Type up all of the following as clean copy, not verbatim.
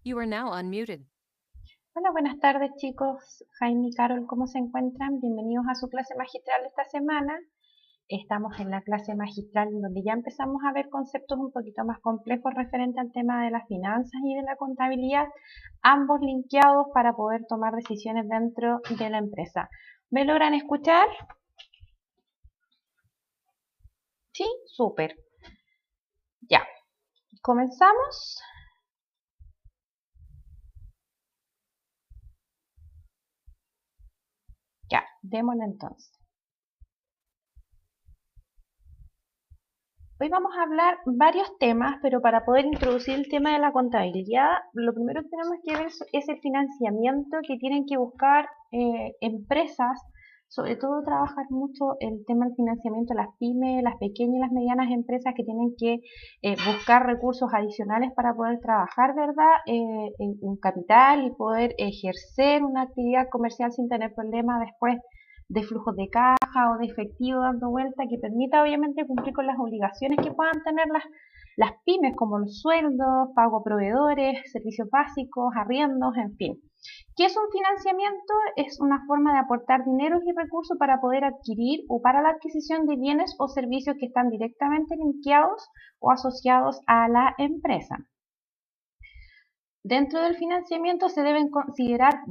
You are now unmuted. Hola, buenas tardes chicos. Jaime y Carol, ¿cómo se encuentran? Bienvenidos a su clase magistral de esta semana. Estamos en la clase magistral donde ya empezamos a ver conceptos un poquito más complejos referente al tema de las finanzas y de la contabilidad, ambos linkeados para poder tomar decisiones dentro de la empresa. ¿Me logran escuchar? Sí, súper. Ya, comenzamos. Ya, démosle entonces. Hoy vamos a hablar varios temas, pero para poder introducir el tema de la contabilidad, lo primero que tenemos que ver es el financiamiento que tienen que buscar empresas, sobre todo trabajar mucho el tema del financiamiento de las pymes, las pequeñas y las medianas empresas que tienen que buscar recursos adicionales para poder trabajar, ¿verdad? En un capital y poder ejercer una actividad comercial sin tener problemas después de flujos de caja o de efectivo dando vuelta que permita obviamente cumplir con las obligaciones que puedan tener las pymes como los sueldos, pago a proveedores, servicios básicos, arriendos, en fin. ¿Qué es un financiamiento? Es una forma de aportar dinero y recursos para poder adquirir o para la adquisición de bienes o servicios que están directamente linkeados o asociados a la empresa. Dentro del financiamiento se deben considerar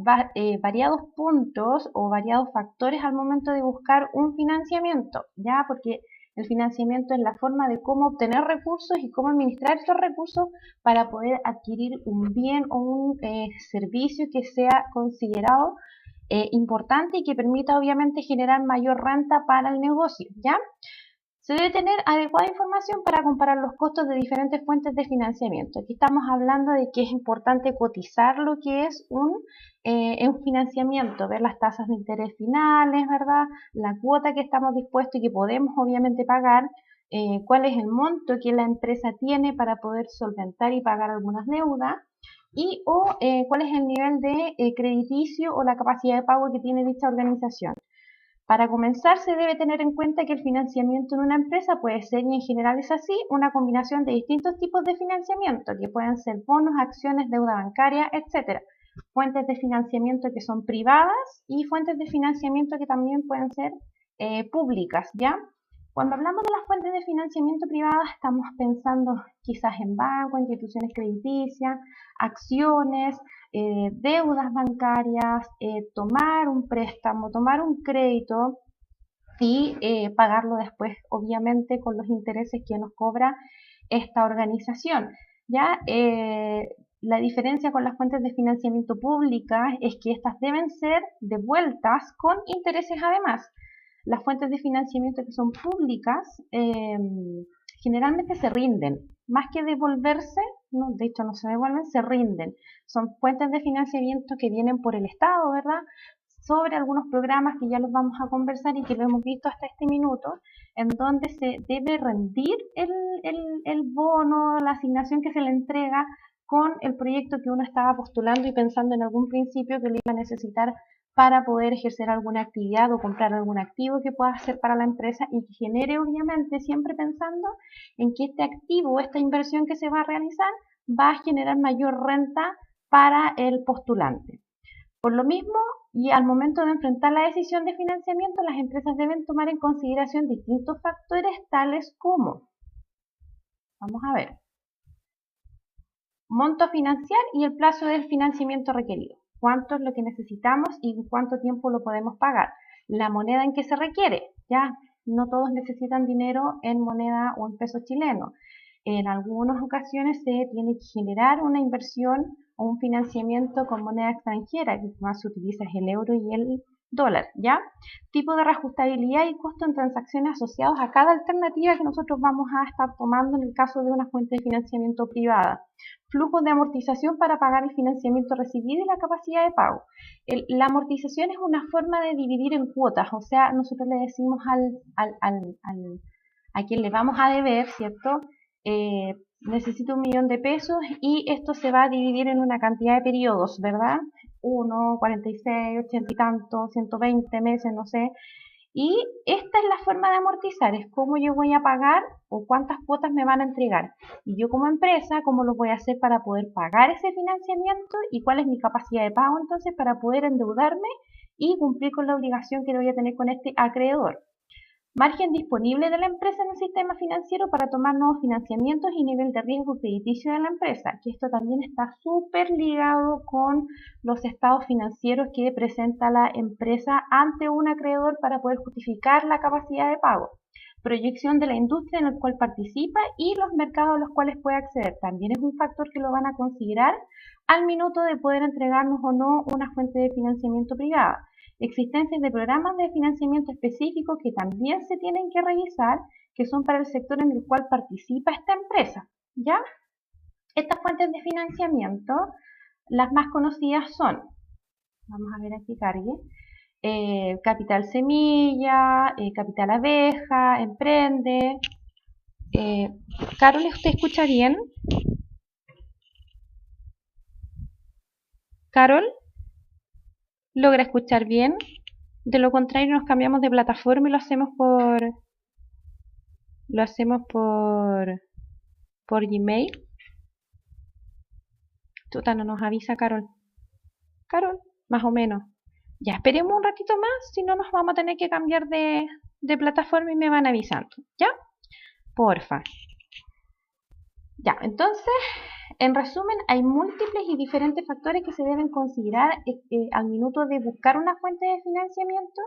variados puntos o variados factores al momento de buscar un financiamiento, ¿ya? Porque el financiamiento es la forma de cómo obtener recursos y cómo administrar estos recursos para poder adquirir un bien o un servicio que sea considerado importante y que permita obviamente generar mayor renta para el negocio, ¿ya? Se debe tener adecuada información para comparar los costos de diferentes fuentes de financiamiento. Aquí estamos hablando de que es importante cotizar lo que es un financiamiento, ver las tasas de interés finales, ¿verdad? La cuota que estamos dispuestos y que podemos obviamente pagar, cuál es el monto que la empresa tiene para poder solventar y pagar algunas deudas y cuál es el nivel de crediticio o la capacidad de pago que tiene dicha organización. Para comenzar, se debe tener en cuenta que el financiamiento en una empresa puede ser, y en general es así, una combinación de distintos tipos de financiamiento, que pueden ser bonos, acciones, deuda bancaria, etc. Fuentes de financiamiento que son privadas y fuentes de financiamiento que también pueden ser públicas, ¿ya? Cuando hablamos de las fuentes de financiamiento privadas, estamos pensando quizás en bancos, instituciones crediticias, acciones, deudas bancarias, tomar un préstamo, tomar un crédito y pagarlo después, obviamente, con los intereses que nos cobra esta organización. ¿Ya? La diferencia con las fuentes de financiamiento públicas es que estas deben ser devueltas con intereses además. Las fuentes de financiamiento que son públicas generalmente se rinden, más que devolverse, no, de hecho no se devuelven, se rinden. Son fuentes de financiamiento que vienen por el Estado, ¿verdad? Sobre algunos programas que ya los vamos a conversar y que lo hemos visto hasta este minuto, en donde se debe rendir el bono, la asignación que se le entrega con el proyecto que uno estaba postulando y pensando en algún principio que lo iba a necesitar para poder ejercer alguna actividad o comprar algún activo que pueda hacer para la empresa y que genere obviamente siempre pensando en que este activo, esta inversión que se va a realizar, va a generar mayor renta para el postulante. Por lo mismo, y al momento de enfrentar la decisión de financiamiento, las empresas deben tomar en consideración distintos factores tales como, vamos a ver, monto a financiar y el plazo del financiamiento requerido. ¿Cuánto es lo que necesitamos y en cuánto tiempo lo podemos pagar? La moneda en que se requiere, ya no todos necesitan dinero en moneda o en peso chileno. En algunas ocasiones se tiene que generar una inversión o un financiamiento con moneda extranjera, que más se utiliza es el euro y el dólar, ¿ya? Tipo de reajustabilidad y costo en transacciones asociados a cada alternativa que nosotros vamos a estar tomando en el caso de una fuente de financiamiento privada. Flujos de amortización para pagar el financiamiento recibido y la capacidad de pago. La amortización es una forma de dividir en cuotas, o sea, nosotros le decimos a quien le vamos a deber, ¿cierto? Necesito 1.000.000 de pesos y esto se va a dividir en una cantidad de periodos, ¿verdad? 1, 46, 80 y tanto, 120 meses, no sé. Y esta es la forma de amortizar, es cómo yo voy a pagar o cuántas cuotas me van a entregar. Y yo como empresa, cómo lo voy a hacer para poder pagar ese financiamiento y cuál es mi capacidad de pago entonces para poder endeudarme y cumplir con la obligación que voy a tener con este acreedor. Margen disponible de la empresa en el sistema financiero para tomar nuevos financiamientos y nivel de riesgo crediticio de la empresa, que esto también está súper ligado con los estados financieros que presenta la empresa ante un acreedor para poder justificar la capacidad de pago. Proyección de la industria en la cual participa y los mercados a los cuales puede acceder. También es un factor que lo van a considerar al minuto de poder entregarnos o no una fuente de financiamiento privada. Existencias de programas de financiamiento específicos que también se tienen que revisar, que son para el sector en el cual participa esta empresa, ¿ya? Estas fuentes de financiamiento, las más conocidas son, vamos a ver aquí cargue, Capital Semilla, Capital Abeja, Emprende. Carol, ¿usted escucha bien? Carol, ¿logra escuchar bien? De lo contrario, nos cambiamos de plataforma y lo hacemos por Gmail. Tuta, no nos avisa Carol. Carol, más o menos. Ya, esperemos un ratito más, si no nos vamos a tener que cambiar de plataforma y me van avisando. ¿Ya? Porfa. Ya, entonces, en resumen, hay múltiples y diferentes factores que se deben considerar al minuto de buscar una fuente de financiamiento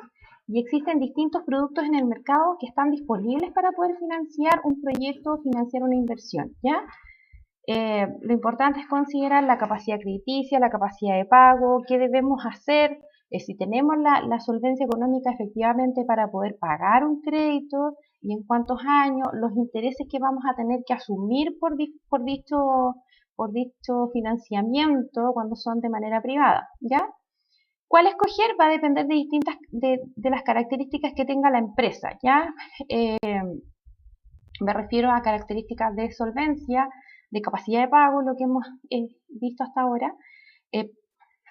y existen distintos productos en el mercado que están disponibles para poder financiar un proyecto o financiar una inversión, ¿ya? Lo importante es considerar la capacidad crediticia, la capacidad de pago, qué debemos hacer, si tenemos la solvencia económica efectivamente para poder pagar un crédito y en cuántos años, los intereses que vamos a tener que asumir por dicho financiamiento cuando son de manera privada, ¿ya? ¿Cuál escoger? Va a depender de las características que tenga la empresa, ¿ya? Me refiero a características de solvencia, de capacidad de pago, lo que hemos visto hasta ahora, eh,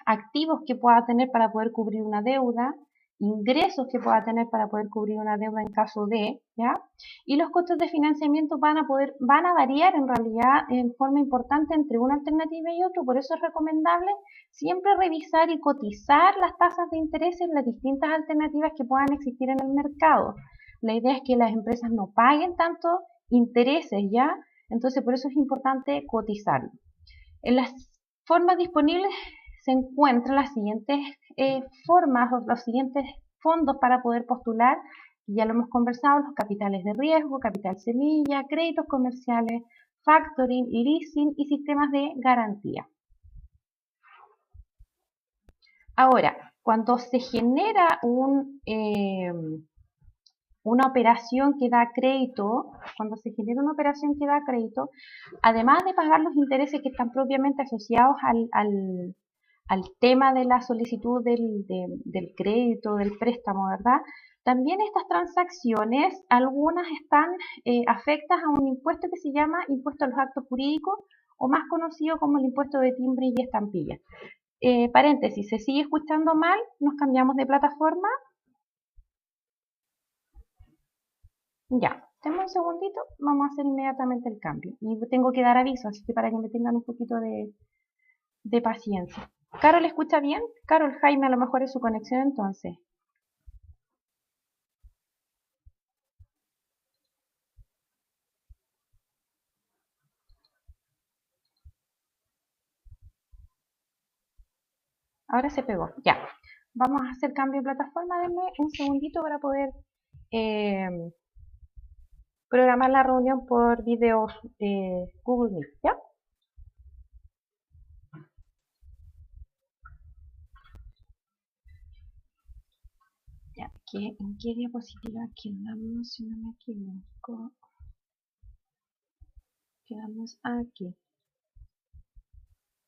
activos que pueda tener para poder cubrir una deuda, ingresos que pueda tener para poder cubrir una deuda en caso de, ¿ya? Y los costos de financiamiento van a variar en realidad en forma importante entre una alternativa y otra, por eso es recomendable siempre revisar y cotizar las tasas de interés en las distintas alternativas que puedan existir en el mercado. La idea es que las empresas no paguen tanto intereses, ¿ya? Entonces por eso es importante cotizarlo. En las formas disponibles se encuentran las siguientes formas o los siguientes fondos para poder postular. Ya lo hemos conversado, los capitales de riesgo, capital semilla, créditos comerciales, factoring, leasing y sistemas de garantía. Ahora, cuando se genera una operación que da crédito, además de pagar los intereses que están propiamente asociados al tema de la solicitud del crédito, del préstamo, ¿verdad? También estas transacciones, algunas están afectas a un impuesto que se llama impuesto a los actos jurídicos o más conocido como el impuesto de timbre y estampilla. Paréntesis, ¿se sigue escuchando mal? Nos cambiamos de plataforma. Ya, denme un segundito, vamos a hacer inmediatamente el cambio. Y tengo que dar aviso, así que para que me tengan un poquito de paciencia. ¿Carol escucha bien? Carol, Jaime, a lo mejor es su conexión entonces. Ahora se pegó, ya. Vamos a hacer cambio de plataforma, denme un segundito para poder eh, programar la reunión por video Google Meet, ¿ya? Ya, ¿en qué diapositiva quedamos? Si no me equivoco. Quedamos aquí.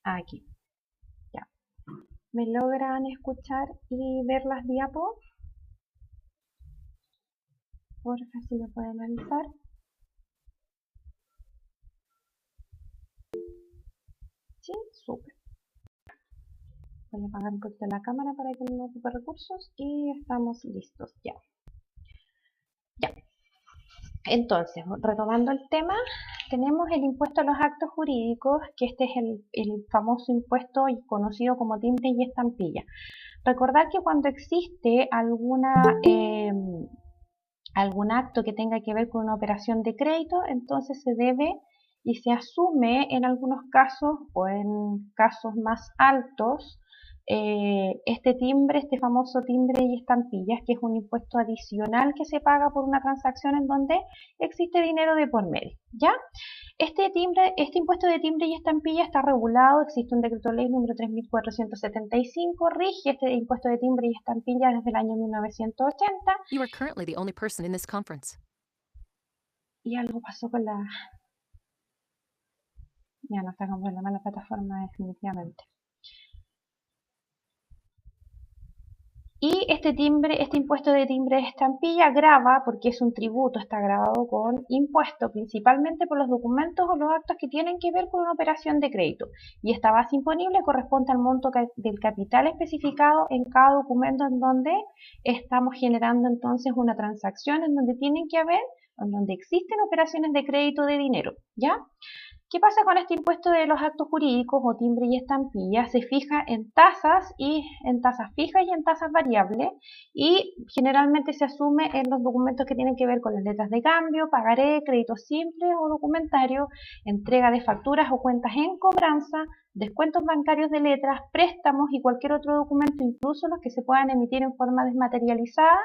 Aquí, ya. ¿Me logran escuchar y ver las diapos? Porfa, si me pueden avisar. Sí, súper. Voy a apagar un poquito la cámara para que no ocupe recursos y estamos listos ya. Entonces, retomando el tema, tenemos el impuesto a los actos jurídicos, que este es el famoso impuesto conocido como timbre y estampilla. Recordar que cuando existe algún acto que tenga que ver con una operación de crédito, entonces se debe y se asume en algunos casos o en casos más altos este timbre, este famoso timbre y estampillas, que es un impuesto adicional que se paga por una transacción en donde existe dinero de por medio, ¿ya? Este impuesto de timbre y estampilla está regulado, existe un decreto ley número 3475, rige este impuesto de timbre y estampilla desde el año 1980. You are currently the only person in this conference. Y algo pasó con la... Ya no está con problema la plataforma definitivamente. Y este impuesto de timbre de estampilla grava, porque es un tributo, está grabado con impuesto, principalmente por los documentos o los actos que tienen que ver con una operación de crédito. Y esta base imponible corresponde al monto del capital especificado en cada documento en donde estamos generando entonces una transacción en donde en donde existen operaciones de crédito de dinero, ¿ya? ¿Qué pasa con este impuesto de los actos jurídicos o timbre y estampilla? Se fija en tasas fijas y en tasas variables, y generalmente se asume en los documentos que tienen que ver con las letras de cambio, pagaré, créditos simples o documentarios, entrega de facturas o cuentas en cobranza, descuentos bancarios de letras, préstamos y cualquier otro documento, incluso los que se puedan emitir en forma desmaterializada,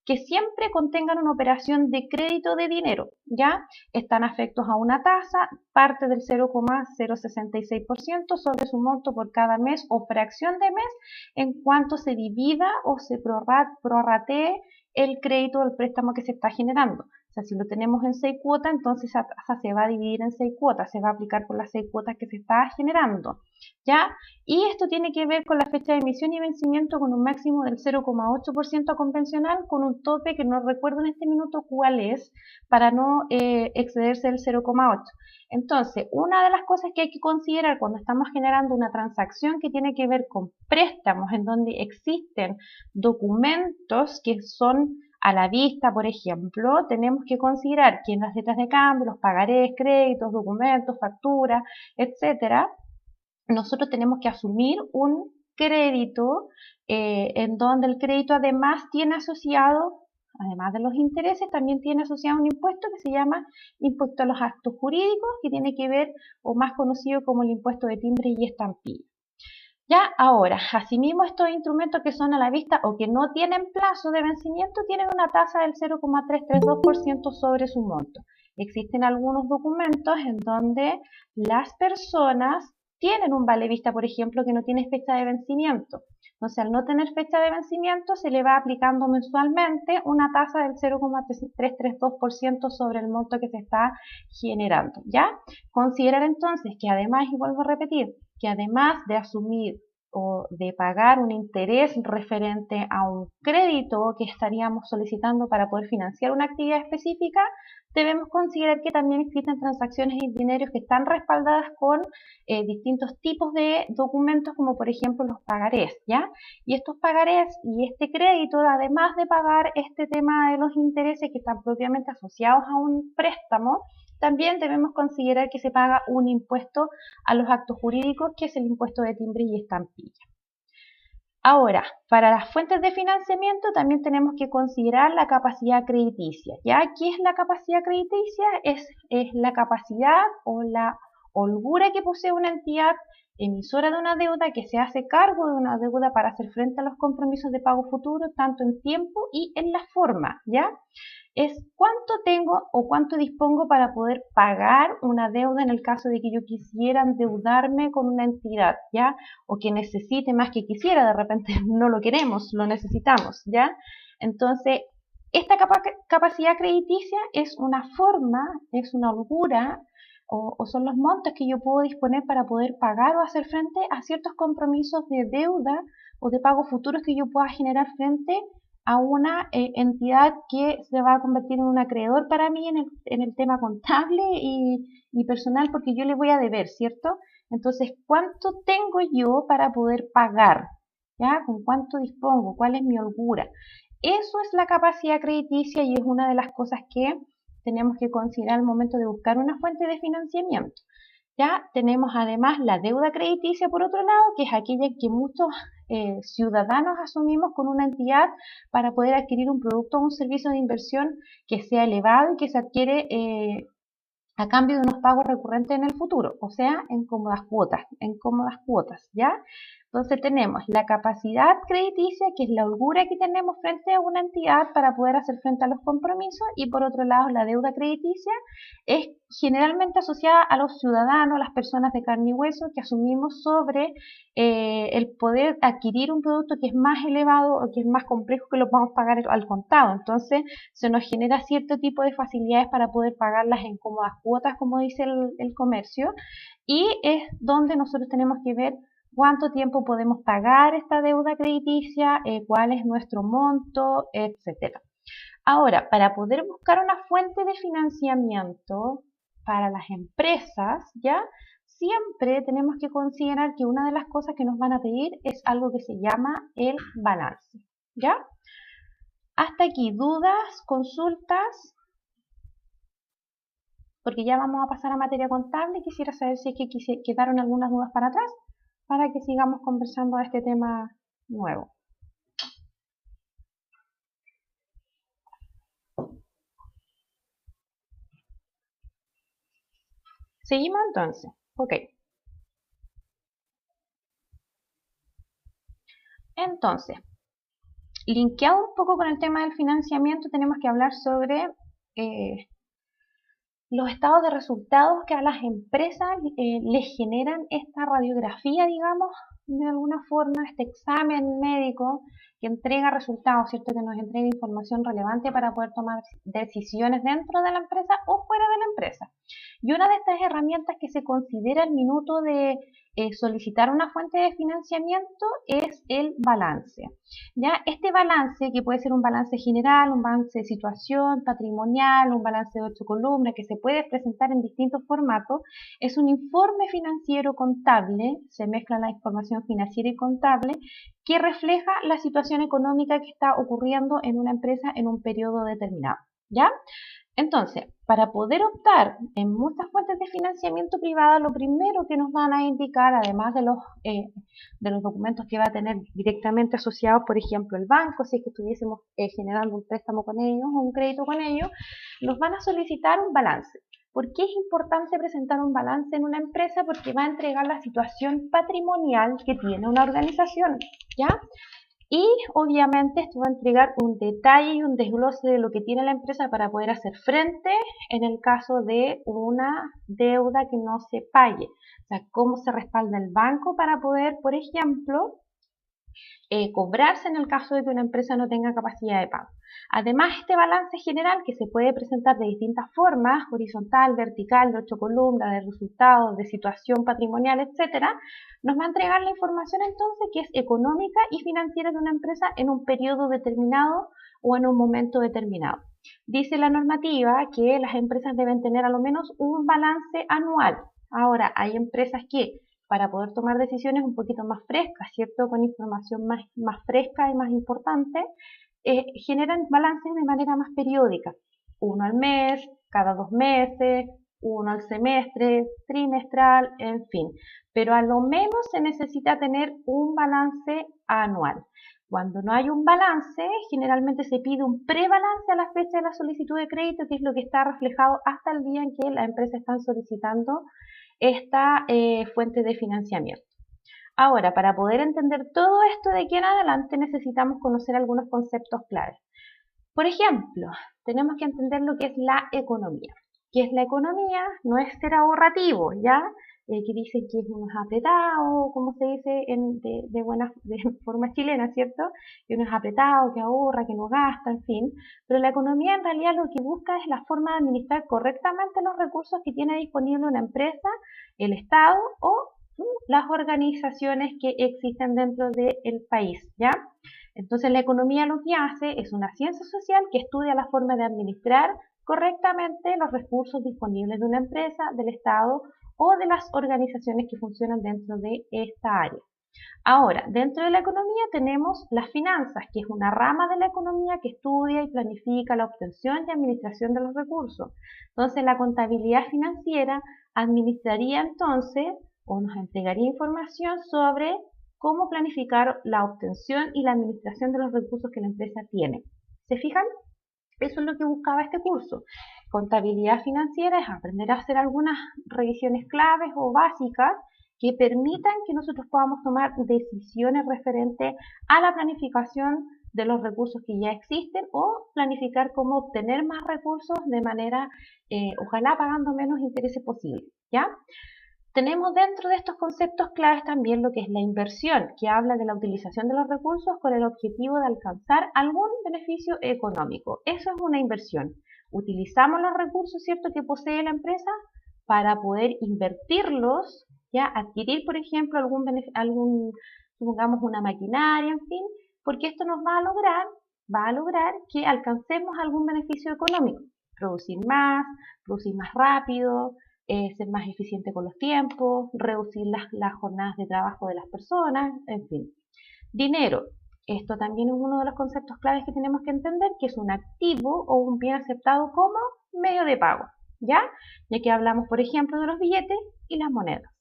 que siempre contengan una operación de crédito de dinero, ¿ya? Están afectos a una tasa, parte del 0,066% sobre su monto por cada mes o fracción de mes, en cuanto se divida o se prorratee el crédito o el préstamo que se está generando. O sea, si lo tenemos en 6 cuotas, entonces esa tasa se va a dividir en 6 cuotas, se va a aplicar por las 6 cuotas que se está generando, ¿ya? Y esto tiene que ver con la fecha de emisión y vencimiento, con un máximo del 0,8% convencional, con un tope que no recuerdo en este minuto cuál es, para no excederse del 0,8. Entonces, una de las cosas que hay que considerar cuando estamos generando una transacción que tiene que ver con préstamos, en donde existen documentos que son a la vista, por ejemplo, tenemos que considerar que en las letras de cambio, los pagarés, créditos, documentos, facturas, etcétera, nosotros tenemos que asumir un crédito en donde el crédito además tiene asociado, además de los intereses, también tiene asociado un impuesto que se llama impuesto a los actos jurídicos, que tiene que ver, o más conocido como el impuesto de timbre y estampilla. Ya ahora, asimismo, estos instrumentos que son a la vista o que no tienen plazo de vencimiento tienen una tasa del 0,332% sobre su monto. Existen algunos documentos en donde las personas tienen un vale vista, por ejemplo, que no tiene fecha de vencimiento. Entonces, al no tener fecha de vencimiento, se le va aplicando mensualmente una tasa del 0,332% sobre el monto que se está generando, ¿ya? Considerar entonces que además, y vuelvo a repetir, que además de asumir o de pagar un interés referente a un crédito que estaríamos solicitando para poder financiar una actividad específica, debemos considerar que también existen transacciones y dineros que están respaldadas con distintos tipos de documentos, como por ejemplo los pagarés, ¿ya? Y estos pagarés y este crédito, además de pagar este tema de los intereses que están propiamente asociados a un préstamo, también debemos considerar que se paga un impuesto a los actos jurídicos, que es el impuesto de timbre y estampilla. Ahora, para las fuentes de financiamiento también tenemos que considerar la capacidad crediticia. ¿Ya? ¿Qué es la capacidad crediticia? Es la capacidad o la holgura que posee una entidad emisora de una deuda que se hace cargo de una deuda para hacer frente a los compromisos de pago futuro, tanto en tiempo y en la forma, ¿ya? Es cuánto tengo o cuánto dispongo para poder pagar una deuda en el caso de que yo quisiera endeudarme con una entidad, ¿ya? O que necesite más que quisiera, de repente no lo queremos, lo necesitamos, ¿ya? Entonces, esta capacidad crediticia es una forma, es una holgura, o son los montos que yo puedo disponer para poder pagar o hacer frente a ciertos compromisos de deuda o de pagos futuros que yo pueda generar frente a una entidad que se va a convertir en un acreedor para mí en el tema contable y personal, porque yo le voy a deber, ¿cierto? Entonces, ¿cuánto tengo yo para poder pagar? ¿Ya? ¿Con cuánto dispongo? ¿Cuál es mi holgura? Eso es la capacidad crediticia y es una de las cosas que tenemos que considerar al momento de buscar una fuente de financiamiento. Ya tenemos además la deuda crediticia por otro lado, que es aquella que muchos ciudadanos asumimos con una entidad para poder adquirir un producto o un servicio de inversión que sea elevado y que se adquiere a cambio de unos pagos recurrentes en el futuro, o sea, en cómodas cuotas, ¿ya? Entonces tenemos la capacidad crediticia, que es la holgura que tenemos frente a una entidad para poder hacer frente a los compromisos, y por otro lado la deuda crediticia es generalmente asociada a los ciudadanos, las personas de carne y hueso que asumimos sobre el poder adquirir un producto que es más elevado o que es más complejo, que lo podamos pagar al contado. Entonces se nos genera cierto tipo de facilidades para poder pagarlas en cómodas cuotas, como dice el comercio, y es donde nosotros tenemos que ver cuánto tiempo podemos pagar esta deuda crediticia, cuál es nuestro monto, etcétera. Ahora, para poder buscar una fuente de financiamiento para las empresas, ¿ya? Siempre tenemos que considerar que una de las cosas que nos van a pedir es algo que se llama el balance, ¿ya? Hasta aquí, dudas, consultas, porque ya vamos a pasar a materia contable. Quisiera saber si es que quedaron algunas dudas para atrás, para que sigamos conversando de este tema nuevo. Seguimos entonces. Ok. Entonces, linkeado un poco con el tema del financiamiento, tenemos que hablar sobre los estados de resultados que a las empresas les generan esta radiografía, digamos, de alguna forma, este examen médico que entrega resultados, ¿cierto? Que nos entrega información relevante para poder tomar decisiones dentro de la empresa o fuera de la empresa. Y una de estas herramientas que se considera al minuto de solicitar una fuente de financiamiento es el balance. ¿Ya? Este balance, que puede ser un balance general, un balance de situación, patrimonial, un balance de 8 columnas, que se puede presentar en distintos formatos, es un informe financiero contable, se mezcla la información financiera y contable, que refleja la situación económica que está ocurriendo en una empresa en un periodo determinado. ¿Ya? Entonces, para poder optar en muchas fuentes de financiamiento privada, lo primero que nos van a indicar, además de los documentos que va a tener directamente asociados, por ejemplo, el banco, si es que estuviésemos generando un préstamo con ellos o un crédito con ellos, nos van a solicitar un balance. ¿Por qué es importante presentar un balance en una empresa? Porque va a entregar la situación patrimonial que tiene una organización, ¿ya? Y obviamente esto va a entregar un detalle y un desglose de lo que tiene la empresa para poder hacer frente en el caso de una deuda que no se pague. O sea, cómo se respalda el banco para poder, por ejemplo, cobrarse en el caso de que una empresa no tenga capacidad de pago. Además, este balance general, que se puede presentar de distintas formas, horizontal, vertical, de 8 columnas, de resultados, de situación patrimonial, etcétera, nos va a entregar la información entonces que es económica y financiera de una empresa en un periodo determinado o en un momento determinado. Dice la normativa que las empresas deben tener a lo menos un balance anual. Ahora, hay empresas que para poder tomar decisiones un poquito más frescas, ¿cierto? Con información más fresca y más importante, generan balances de manera más periódica. Uno al mes, cada 2 meses, uno al semestre, trimestral, en fin. Pero a lo menos se necesita tener un balance anual. Cuando no hay un balance, generalmente se pide un prebalance a la fecha de la solicitud de crédito, que es lo que está reflejado hasta el día en que la empresa está solicitando esta fuente de financiamiento. Ahora, para poder entender todo esto de aquí en adelante necesitamos conocer algunos conceptos claves. Por ejemplo, tenemos que entender lo que es la economía. ¿Qué es la economía? No es ser ahorrativo, ¿ya? Que dicen que uno es apretado, como se dice de forma chilena, ¿cierto? Que uno es apretado, que ahorra, que no gasta, en fin. Pero la economía en realidad lo que busca es la forma de administrar correctamente los recursos que tiene disponible una empresa, el Estado o las organizaciones que existen dentro del país, ¿ya? Entonces la economía lo que hace es una ciencia social que estudia la forma de administrar correctamente los recursos disponibles de una empresa, del Estado o de las organizaciones que funcionan dentro de esta área. Ahora, dentro de la economía tenemos las finanzas, que es una rama de la economía que estudia y planifica la obtención y administración de los recursos. Entonces, la contabilidad financiera administraría entonces o nos entregaría información sobre cómo planificar la obtención y la administración de los recursos que la empresa tiene. ¿Se fijan? Eso es lo que buscaba este curso. Contabilidad financiera es aprender a hacer algunas revisiones claves o básicas que permitan que nosotros podamos tomar decisiones referentes a la planificación de los recursos que ya existen o planificar cómo obtener más recursos de manera, ojalá pagando menos intereses posible, ¿ya? Tenemos dentro de estos conceptos claves también lo que es la inversión, que habla de la utilización de los recursos con el objetivo de alcanzar algún beneficio económico. Eso es una inversión. Utilizamos los recursos, ¿cierto?, que posee la empresa para poder invertirlos, ya adquirir, por ejemplo, supongamos una maquinaria, en fin, porque esto nos va a lograr que alcancemos algún beneficio económico, producir más rápido, ser más eficiente con los tiempos, reducir las jornadas de trabajo de las personas, en fin. Dinero. Esto también es uno de los conceptos claves que tenemos que entender, que es un activo o un bien aceptado como medio de pago, ¿ya? Ya que hablamos, por ejemplo, de los billetes y las monedas.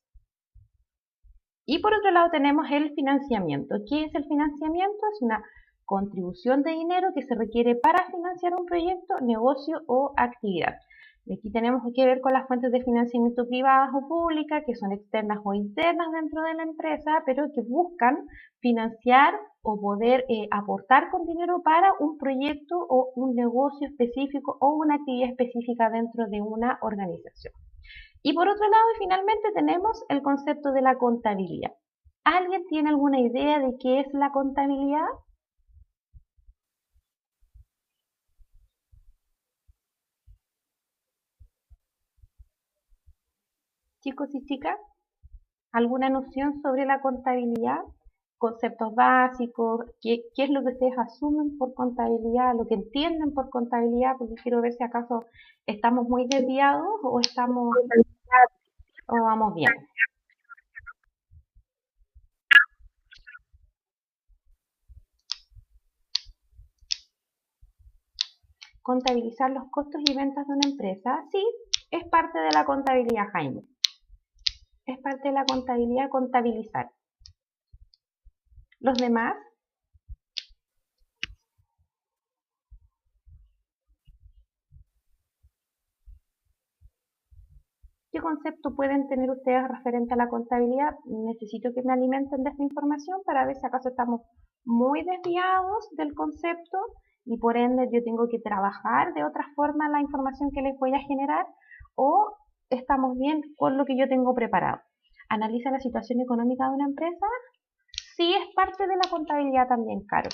Y por otro lado tenemos el financiamiento. ¿Qué es el financiamiento? Es una contribución de dinero que se requiere para financiar un proyecto, negocio o actividad. Aquí tenemos que ver con las fuentes de financiamiento privadas o públicas, que son externas o internas dentro de la empresa, pero que buscan financiar o poder aportar con dinero para un proyecto o un negocio específico o una actividad específica dentro de una organización. Y por otro lado, finalmente tenemos el concepto de la contabilidad. ¿Alguien tiene alguna idea de qué es la contabilidad? Chicos y chicas, ¿alguna noción sobre la contabilidad? Conceptos básicos, qué es lo que ustedes asumen por contabilidad, lo que entienden por contabilidad, porque quiero ver si acaso estamos muy desviados o vamos bien. Contabilizar los costos y ventas de una empresa, sí, es parte de la contabilidad, Jaime. Es parte de la contabilidad contabilizar. Los demás, ¿qué concepto pueden tener ustedes referente a la contabilidad? Necesito que me alimenten de esta información para ver si acaso estamos muy desviados del concepto y por ende yo tengo que trabajar de otra forma la información que les voy a generar, o estamos bien con lo que yo tengo preparado. Analiza la situación económica de una empresa. Sí, es parte de la contabilidad también, Caro.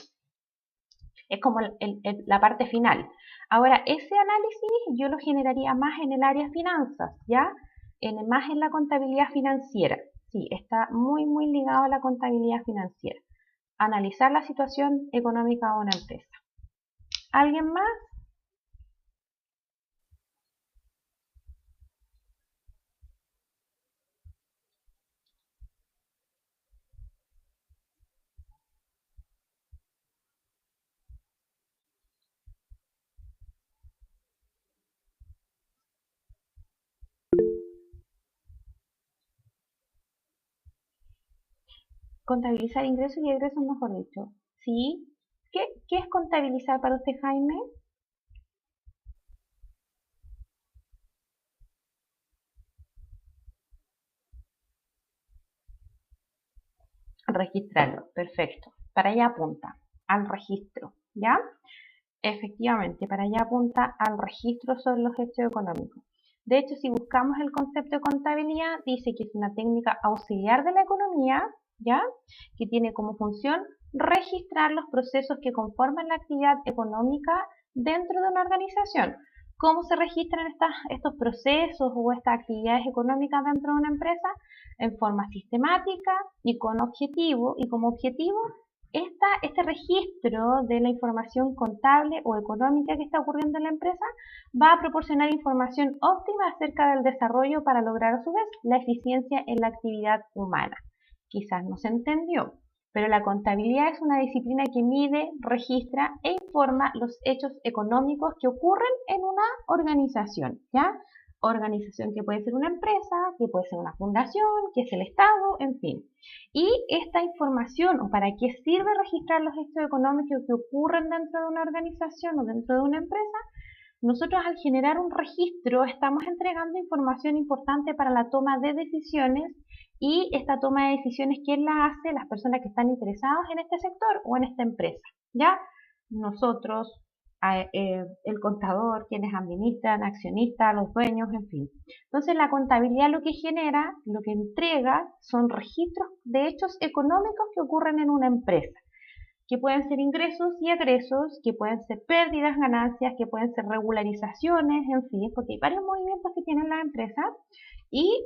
Es como la parte final. Ahora, ese análisis yo lo generaría más en el área finanzas, ¿ya? Más en la contabilidad financiera. Sí, está muy, muy ligado a la contabilidad financiera. Analizar la situación económica de una empresa. ¿Alguien más? Contabilizar ingresos y egresos, mejor dicho. ¿Sí? ¿Qué es contabilizar para usted, Jaime? Registrarlo, perfecto. Para allá apunta, al registro, ¿ya? Efectivamente, para allá apunta al registro sobre los hechos económicos. De hecho, si buscamos el concepto de contabilidad, dice que es una técnica auxiliar de la economía, ¿ya? Que tiene como función registrar los procesos que conforman la actividad económica dentro de una organización. ¿Cómo se registran estos procesos o estas actividades económicas dentro de una empresa? En forma sistemática y con objetivo, y como objetivo este registro de la información contable o económica que está ocurriendo en la empresa va a proporcionar información óptima acerca del desarrollo para lograr a su vez la eficiencia en la actividad humana. quizás no se entendió, pero la contabilidad es una disciplina que mide, registra e informa los hechos económicos que ocurren en una organización, ¿ya? Organización que puede ser una empresa, que puede ser una fundación, que es el Estado, en fin. Y esta información, o para qué sirve registrar los hechos económicos que ocurren dentro de una organización o dentro de una empresa, nosotros al generar un registro estamos entregando información importante para la toma de decisiones y esta toma de decisiones, ¿quién la hace? Las personas que están interesadas en este sector o en esta empresa, ¿ya? Nosotros, el contador, quienes administran, accionistas, los dueños, en fin. Entonces la contabilidad lo que genera, lo que entrega son registros de hechos económicos que ocurren en una empresa, que pueden ser ingresos y egresos, que pueden ser pérdidas, ganancias, que pueden ser regularizaciones, en fin, porque hay varios movimientos que tienen las empresas y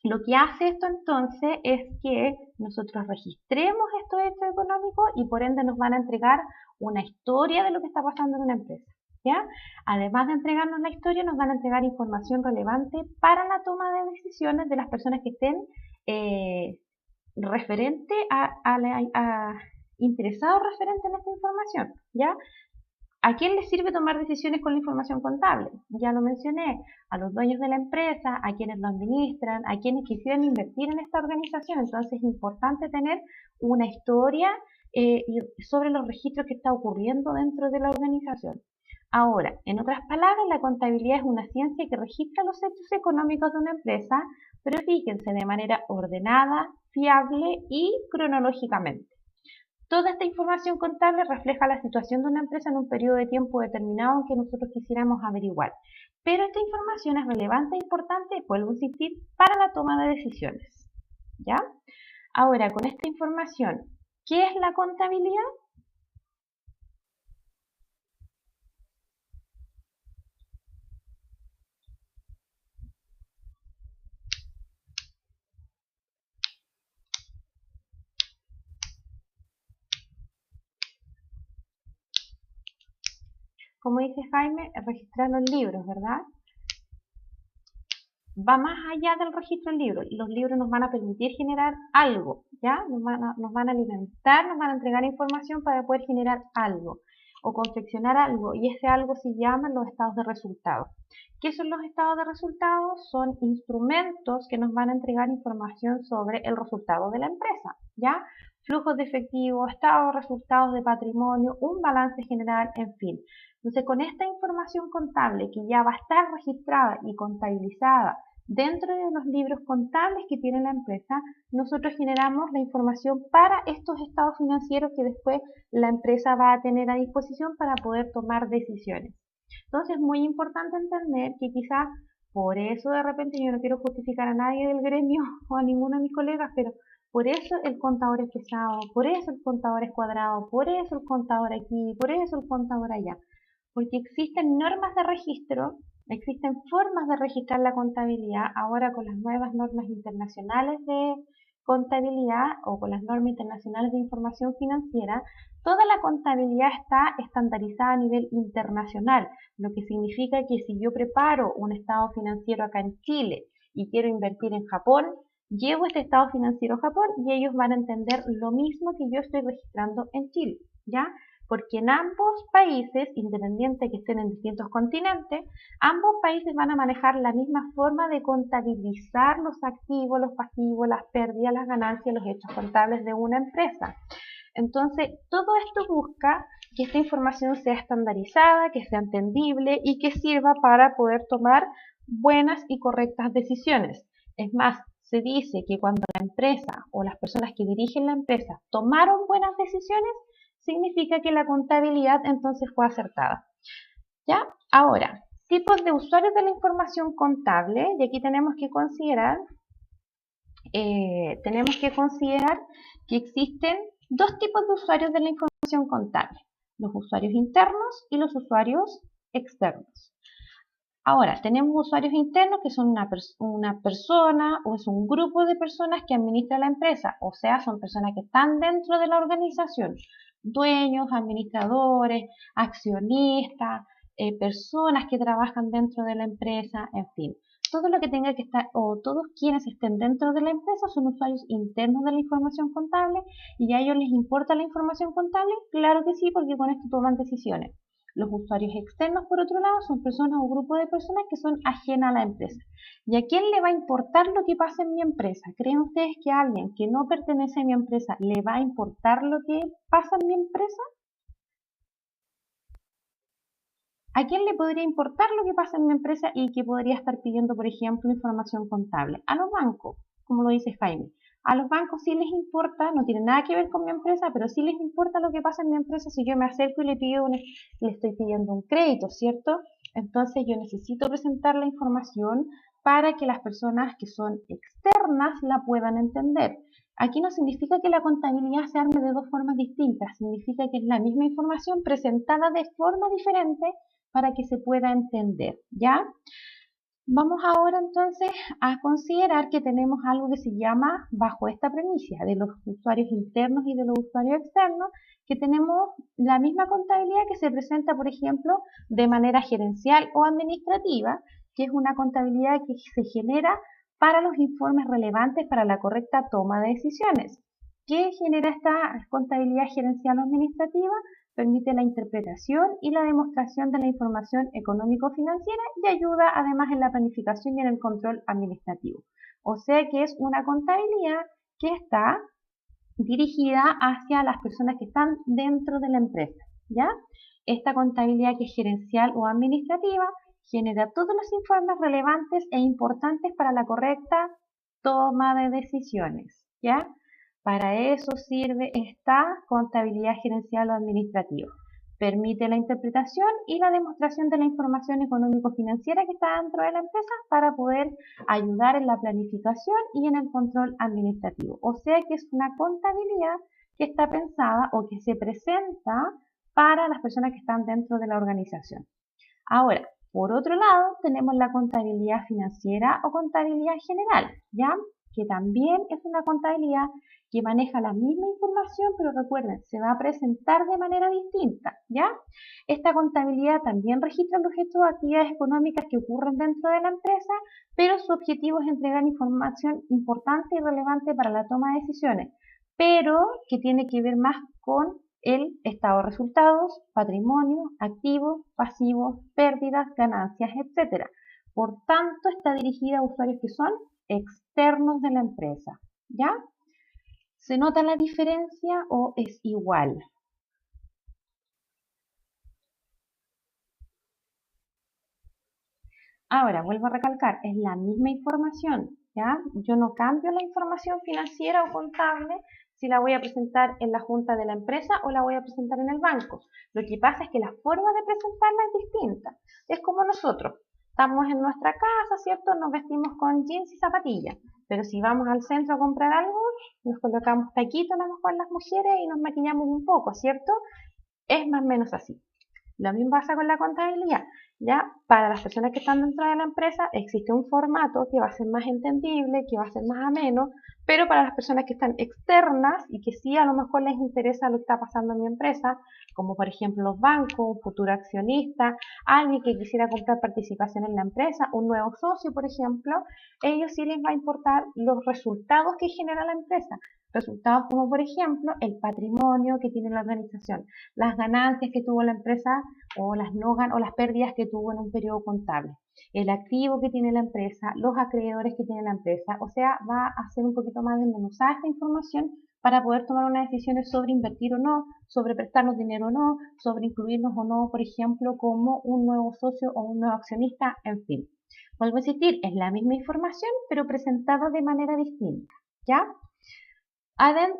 lo que hace esto entonces es que nosotros registremos estos hechos económicos y por ende nos van a entregar una historia de lo que está pasando en una empresa, ¿ya? Además de entregarnos la historia, nos van a entregar información relevante para la toma de decisiones de las personas que estén interesados referente en esta información, ¿ya? ¿A quién les sirve tomar decisiones con la información contable? Ya lo mencioné, a los dueños de la empresa, a quienes lo administran, a quienes quisieran invertir en esta organización. Entonces es importante tener una historia sobre los registros que está ocurriendo dentro de la organización. Ahora, en otras palabras, la contabilidad es una ciencia que registra los hechos económicos de una empresa, pero fíjense, de manera ordenada, fiable y cronológicamente. Toda esta información contable refleja la situación de una empresa en un periodo de tiempo determinado que nosotros quisiéramos averiguar. Pero esta información es relevante e importante, vuelvo a insistir, para la toma de decisiones, ¿ya? Ahora, con esta información, ¿qué es la contabilidad? Como dice Jaime, registrar los libros, ¿verdad? Va más allá del registro del libro. Los libros nos van a permitir generar algo, ¿ya? Nos van a alimentar, nos van a entregar información para poder generar algo o confeccionar algo, y ese algo se llaman los estados de resultados. ¿Qué son los estados de resultados? Son instrumentos que nos van a entregar información sobre el resultado de la empresa, ¿ya? Flujos de efectivo, estados de resultados de patrimonio, un balance general, en fin. Entonces, con esta información contable que ya va a estar registrada y contabilizada dentro de los libros contables que tiene la empresa, nosotros generamos la información para estos estados financieros que después la empresa va a tener a disposición para poder tomar decisiones. Entonces es muy importante entender que quizás por eso de repente yo no quiero justificar a nadie del gremio o a ninguno de mis colegas, pero por eso el contador es pesado, por eso el contador es cuadrado, por eso el contador aquí, por eso el contador allá. Porque existen normas de registro, existen formas de registrar la contabilidad, ahora con las nuevas normas internacionales de contabilidad o con las normas internacionales de información financiera, toda la contabilidad está estandarizada a nivel internacional, lo que significa que si yo preparo un estado financiero acá en Chile y quiero invertir en Japón, llevo este estado financiero a Japón y ellos van a entender lo mismo que yo estoy registrando en Chile, ¿ya? Porque en ambos países, independiente que estén en distintos continentes, ambos países van a manejar la misma forma de contabilizar los activos, los pasivos, las pérdidas, las ganancias, los hechos contables de una empresa. Entonces, todo esto busca que esta información sea estandarizada, que sea entendible y que sirva para poder tomar buenas y correctas decisiones. Es más, se dice que cuando la empresa o las personas que dirigen la empresa tomaron buenas decisiones, significa que la contabilidad entonces fue acertada. ¿Ya? Ahora, tipos de usuarios de la información contable, y aquí tenemos que considerar que existen dos tipos de usuarios de la información contable, los usuarios internos y los usuarios externos. Ahora, tenemos usuarios internos que son una persona o es un grupo de personas que administra la empresa, o sea, son personas que están dentro de la organización, dueños, administradores, accionistas, personas que trabajan dentro de la empresa, en fin. todo lo que tenga que estar, o todos quienes estén dentro de la empresa son usuarios internos de la información contable y a ellos les importa la información contable. Claro que sí, porque con esto toman decisiones. Los usuarios externos, por otro lado, son personas o grupos de personas que son ajenas a la empresa. ¿Y a quién le va a importar lo que pasa en mi empresa? ¿Creen ustedes que a alguien que no pertenece a mi empresa le va a importar lo que pasa en mi empresa? ¿A quién le podría importar lo que pasa en mi empresa y que podría estar pidiendo, por ejemplo, información contable? A los bancos, como lo dice Jaime. A los bancos sí les importa, no tiene nada que ver con mi empresa, pero sí les importa lo que pasa en mi empresa si yo me acerco y le estoy pidiendo un crédito, ¿cierto? Entonces yo necesito presentar la información para que las personas que son externas la puedan entender. Aquí no significa que la contabilidad se arme de dos formas distintas, significa que es la misma información presentada de forma diferente para que se pueda entender, ¿ya? Vamos ahora entonces a considerar que tenemos algo que se llama, bajo esta premisa de los usuarios internos y de los usuarios externos, que tenemos la misma contabilidad que se presenta, por ejemplo, de manera gerencial o administrativa, que es una contabilidad que se genera para los informes relevantes para la correcta toma de decisiones. ¿Qué genera esta contabilidad gerencial o administrativa? Permite la interpretación y la demostración de la información económico-financiera y ayuda además en la planificación y en el control administrativo. O sea que es una contabilidad que está dirigida hacia las personas que están dentro de la empresa, ¿ya? Esta contabilidad que es gerencial o administrativa genera todos los informes relevantes e importantes para la correcta toma de decisiones, ¿ya? Para eso sirve esta contabilidad gerencial o administrativa. Permite la interpretación y la demostración de la información económico-financiera que está dentro de la empresa para poder ayudar en la planificación y en el control administrativo. O sea que es una contabilidad que está pensada o que se presenta para las personas que están dentro de la organización. Ahora, por otro lado, tenemos la contabilidad financiera o contabilidad general, ¿ya? Que también es una contabilidad que maneja la misma información, pero recuerden, se va a presentar de manera distinta, ¿ya? Esta contabilidad también registra los hechos o actividades económicas que ocurren dentro de la empresa, pero su objetivo es entregar información importante y relevante para la toma de decisiones, pero que tiene que ver más con el estado de resultados, patrimonio, activos, pasivos, pérdidas, ganancias, etc. Por tanto, está dirigida a usuarios que son externos de la empresa, ¿ya? ¿Se nota la diferencia o es igual? Ahora, vuelvo a recalcar, es la misma información, ¿ya? Yo no cambio la información financiera o contable si la voy a presentar en la junta de la empresa o la voy a presentar en el banco. Lo que pasa es que la forma de presentarla es distinta. Es como nosotros, estamos en nuestra casa, ¿cierto? Nos vestimos con jeans y zapatillas, pero si vamos al centro a comprar algo, nos colocamos taquitos a lo mejor las mujeres y nos maquillamos un poco, ¿cierto? Es más o menos así. Lo mismo pasa con la contabilidad. Ya para las personas que están dentro de la empresa existe un formato que va a ser más entendible, que va a ser más ameno, pero para las personas que están externas y que sí a lo mejor les interesa lo que está pasando en mi empresa, como por ejemplo los bancos, un futuro accionista, alguien que quisiera comprar participación en la empresa, un nuevo socio, por ejemplo, ellos sí les va a importar los resultados que genera la empresa. Resultados como por ejemplo el patrimonio que tiene la organización, las ganancias que tuvo la empresa o las no o las pérdidas que tuvo en un periodo contable, el activo que tiene la empresa, los acreedores que tiene la empresa, o sea, va a ser un poquito más desmenuzada esta información para poder tomar unas decisiones sobre invertir o no, sobre prestarnos dinero o no, sobre incluirnos o no, por ejemplo, como un nuevo socio o un nuevo accionista, en fin. Vuelvo a insistir, es la misma información, pero presentada de manera distinta, ¿ya?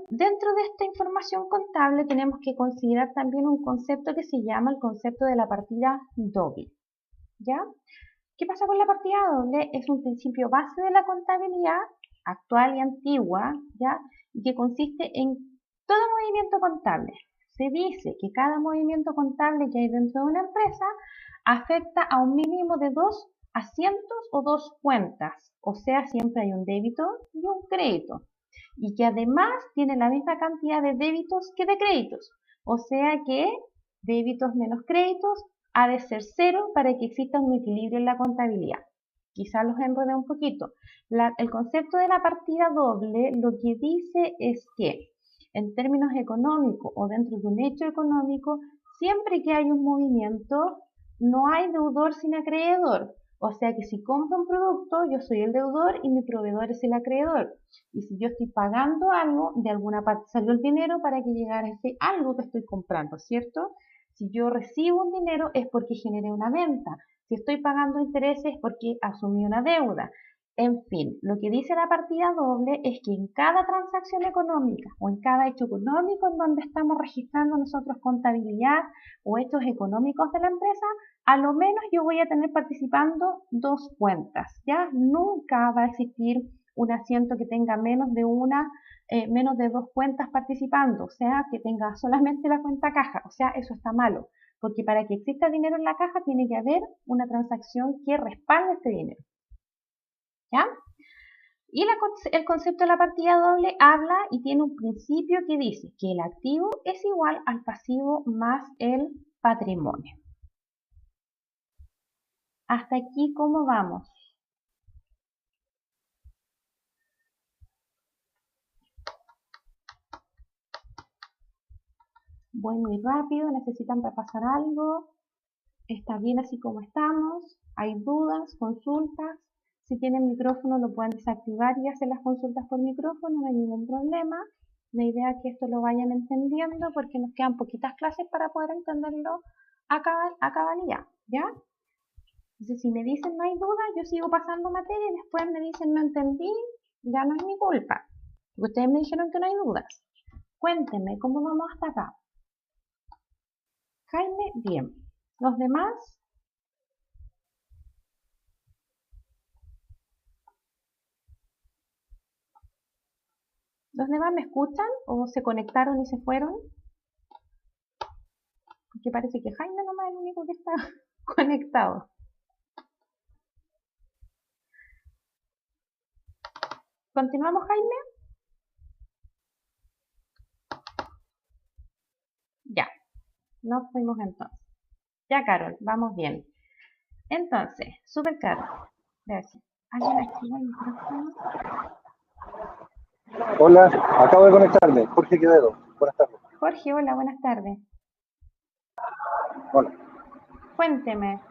Dentro de esta información contable tenemos que considerar también un concepto que se llama el concepto de la partida doble, ¿ya? ¿Qué pasa con la partida doble? Es un principio base de la contabilidad actual y antigua, ¿ya? Y que consiste en todo movimiento contable. Se dice que cada movimiento contable que hay dentro de una empresa afecta a un mínimo de dos asientos o dos cuentas, o sea, siempre hay un débito y un crédito, y que además tiene la misma cantidad de débitos que de créditos, o sea que débitos menos créditos ha de ser cero para que exista un equilibrio en la contabilidad. quizás los enredé un poquito. El concepto de la partida doble lo que dice es que en términos económicos o dentro de un hecho económico, siempre que hay un movimiento, no hay deudor sin acreedor. O sea que si compro un producto, yo soy el deudor y mi proveedor es el acreedor. Y si yo estoy pagando algo, de alguna parte salió el dinero para que llegara ese algo que estoy comprando, ¿cierto? Si yo recibo un dinero es porque generé una venta. Si estoy pagando intereses es porque asumí una deuda. En fin, lo que dice la partida doble es que en cada transacción económica o en cada hecho económico en donde estamos registrando nosotros contabilidad o hechos económicos de la empresa, a lo menos yo voy a tener participando dos cuentas, ¿ya? Nunca va a existir un asiento que tenga menos de dos cuentas participando, o sea, que tenga solamente la cuenta caja, o sea, eso está malo, porque para que exista dinero en la caja tiene que haber una transacción que respalde este dinero, ¿ya? Y el concepto de la partida doble habla y tiene un principio que dice que el activo es igual al pasivo más el patrimonio. Hasta aquí, ¿cómo vamos? Voy muy rápido, necesitan repasar algo, está bien así como estamos, hay dudas, consultas, si tienen micrófono lo pueden desactivar y hacer las consultas por micrófono, no hay ningún problema. La idea es que esto lo vayan entendiendo porque nos quedan poquitas clases para poder entenderlo a cabalidad, ¿ya? Entonces si me dicen no hay duda, yo sigo pasando materia y después me dicen no entendí, ya no es mi culpa. Ustedes me dijeron que no hay dudas. Cuéntenme cómo vamos hasta acá. Jaime, bien. ¿Los demás? ¿Los demás me escuchan o se conectaron y se fueron? Porque parece que Jaime nomás es el único que está conectado. ¿Continuamos, Jaime? Ya, nos fuimos entonces. Ya, Carol, vamos bien. Entonces, súper Carol. Gracias. ¿Alguien activa el micrófono? Hola, acabo de conectarme. Jorge Quevedo. Buenas tardes. Jorge, hola, buenas tardes. Hola. Cuénteme,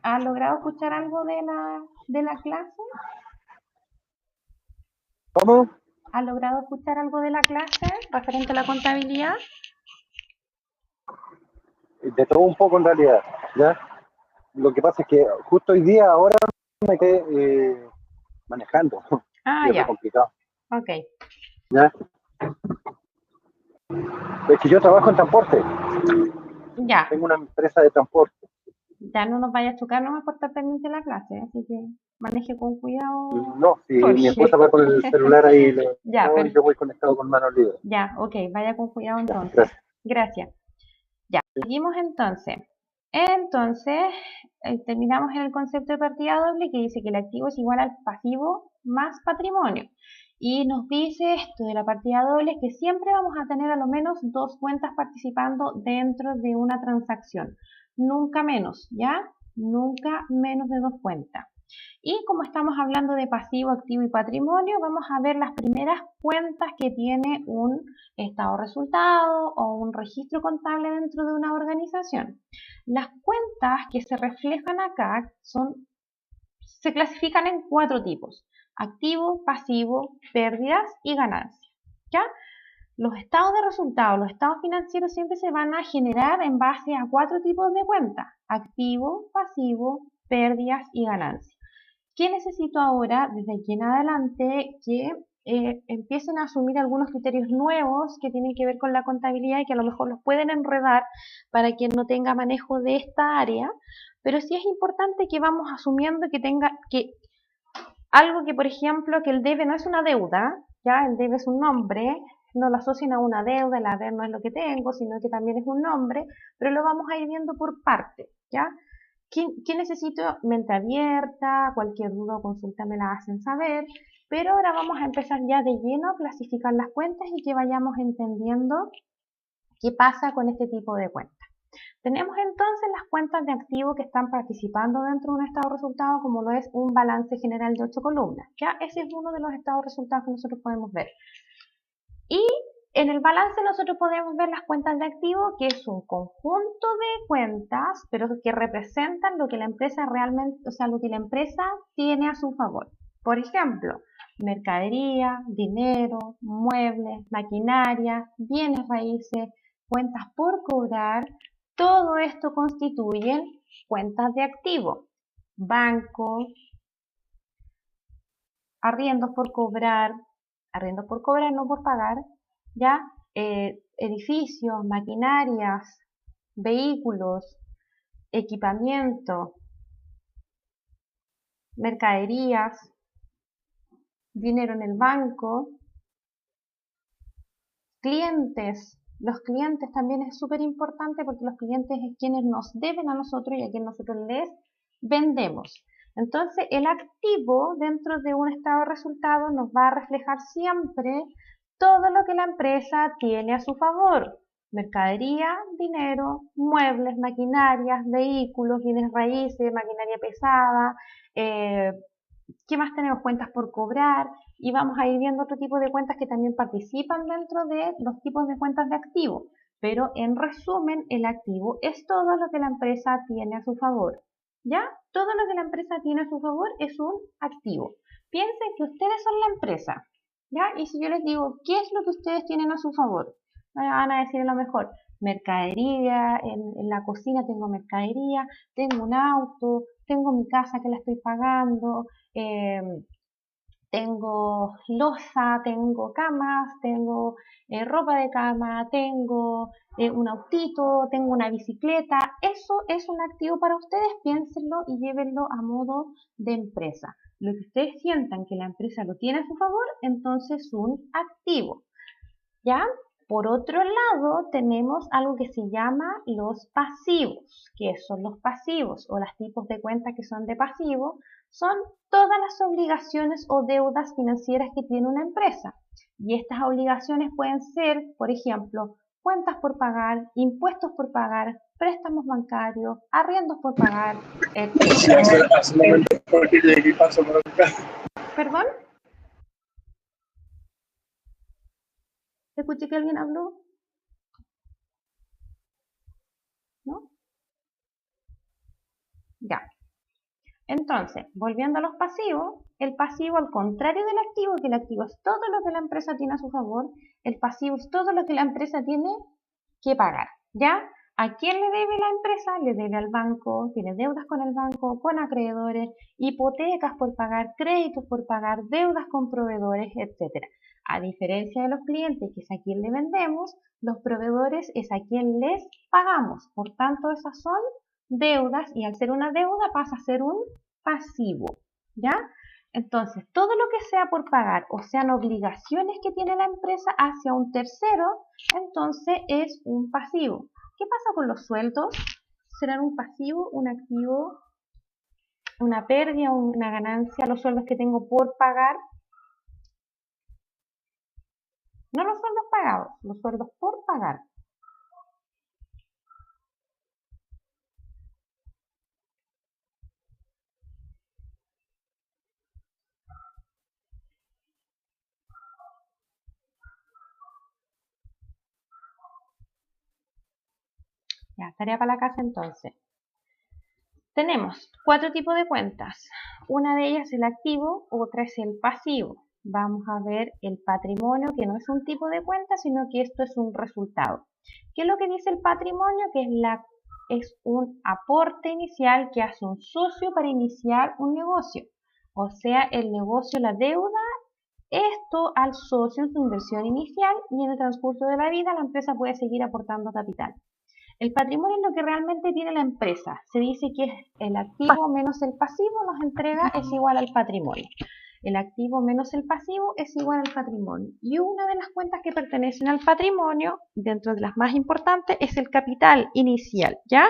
¿ha logrado escuchar algo de la clase? ¿Cómo? ¿Ha logrado escuchar algo de la clase referente a la contabilidad? De todo un poco en realidad, ¿ya? Lo que pasa es que justo hoy día, ahora me quedé manejando. Ah, Y es re ya. complicado, Ok. ¿ya? Es que yo trabajo en transporte. Ya. Tengo una empresa de transporte. Ya no nos vaya a chocar nomás por estar pendiente de la clase, así que maneje con cuidado, No, si mi Jorge. esposa va con el celular ahí, Ya, no, y yo voy conectado con manos libres. Ya, ok, vaya con cuidado Ya, entonces. gracias. Gracias. Ya, seguimos entonces. Entonces, terminamos en el concepto de partida doble que dice que el activo es igual al pasivo más patrimonio. Y nos dice esto de la partida doble que siempre vamos a tener a lo menos dos cuentas participando dentro de una transacción. Nunca menos, ¿ya? Nunca menos de dos cuentas. Y como estamos hablando de pasivo, activo y patrimonio, vamos a ver las primeras cuentas que tiene un estado resultado o un registro contable dentro de una organización. Las cuentas que se reflejan acá se clasifican en cuatro tipos: activo, pasivo, pérdidas y ganancias. ¿Ya? Los estados de resultados, los estados financieros siempre se van a generar en base a cuatro tipos de cuentas: activo, pasivo, pérdidas y ganancias. ¿Qué necesito ahora, desde aquí en adelante, que empiecen a asumir algunos criterios nuevos que tienen que ver con la contabilidad y que a lo mejor los pueden enredar para quien no tenga manejo de esta área? Pero sí es importante que vamos asumiendo que algo que, por ejemplo, que el debe no es una deuda, ya el debe es un nombre, no lo asocien a una deuda, el haber no es lo que tengo, sino que también es un nombre, pero lo vamos a ir viendo por parte, ¿ya? ¿Qué necesito? Mente abierta, cualquier duda o consulta me la hacen saber, pero ahora vamos a empezar ya de lleno a clasificar las cuentas y que vayamos entendiendo qué pasa con este tipo de cuentas. Tenemos entonces las cuentas de activo que están participando dentro de un estado de resultado, como lo es un balance general de 8 columnas. Ya ese es uno de los estados de resultados que nosotros podemos ver. Y en el balance nosotros podemos ver las cuentas de activo, que es un conjunto de cuentas, pero que representan lo que la empresa realmente, o sea, lo que la empresa tiene a su favor. Por ejemplo, mercadería, dinero, muebles, maquinaria, bienes raíces, cuentas por cobrar, todo esto constituye cuentas de activo. Banco, arriendos por cobrar no por pagar, ya, edificios, maquinarias, vehículos, equipamiento, mercaderías, dinero en el banco, clientes. Los clientes también es súper importante porque los clientes es quienes nos deben a nosotros y a quienes nosotros les vendemos. Entonces, el activo dentro de un estado de resultado nos va a reflejar siempre todo lo que la empresa tiene a su favor. Mercadería, dinero, muebles, maquinarias, vehículos, bienes raíces, maquinaria pesada, ¿qué más tenemos? Cuentas por cobrar, y vamos a ir viendo otro tipo de cuentas que también participan dentro de los tipos de cuentas de activo. Pero en resumen, el activo es todo lo que la empresa tiene a su favor. ¿Ya? Todo lo que la empresa tiene a su favor es un activo. Piensen que ustedes son la empresa. ¿Ya? Y si yo les digo, ¿qué es lo que ustedes tienen a su favor? Me van a decir a lo mejor, mercadería, en la cocina tengo mercadería, tengo un auto, tengo mi casa que la estoy pagando, tengo loza, tengo camas, tengo ropa de cama, tengo un autito, tengo una bicicleta. Eso es un activo para ustedes, piénsenlo y llévenlo a modo de empresa. Lo que ustedes sientan que la empresa lo tiene a su favor, entonces es un activo. ¿Ya? Por otro lado, tenemos algo que se llama los pasivos. ¿Qué son los pasivos? O los tipos de cuentas que son de pasivo, son todas las obligaciones o deudas financieras que tiene una empresa. Y estas obligaciones pueden ser, por ejemplo, cuentas por pagar, impuestos por pagar, préstamos bancarios, arriendos por pagar, etc. ¿Perdón? ¿Escuché que alguien habló? ¿No? Ya. Entonces, volviendo a los pasivos, el pasivo al contrario del activo, que el activo es todo lo que la empresa tiene a su favor, el pasivo es todo lo que la empresa tiene que pagar, ¿ya? ¿A quién le debe la empresa? Le debe al banco, tiene deudas con el banco, con acreedores, hipotecas por pagar, créditos por pagar, deudas con proveedores, etc. A diferencia de los clientes, que es a quien le vendemos, los proveedores es a quien les pagamos. Por tanto, esas son deudas y al ser una deuda pasa a ser un pasivo, ¿ya? Entonces, todo lo que sea por pagar o sean obligaciones que tiene la empresa hacia un tercero, entonces es un pasivo. ¿Qué pasa con los sueldos? ¿Serán un pasivo, un activo, una pérdida, una ganancia? Los sueldos que tengo por pagar, no los sueldos pagados, los sueldos por pagar. Ya, tarea para la casa entonces. Tenemos 4 tipos de cuentas. Una de ellas es el activo, otra es el pasivo. Vamos a ver el patrimonio, que no es un tipo de cuenta, sino que esto es un resultado. ¿Qué es lo que dice el patrimonio? Que es un aporte inicial que hace un socio para iniciar un negocio. O sea, el negocio, la deuda, esto al socio en su inversión inicial, y en el transcurso de la vida la empresa puede seguir aportando capital. El patrimonio es lo que realmente tiene la empresa. Se dice que es el activo menos el pasivo nos entrega es igual al patrimonio. El activo menos el pasivo es igual al patrimonio. Y una de las cuentas que pertenecen al patrimonio, dentro de las más importantes, es el capital inicial, ¿ya?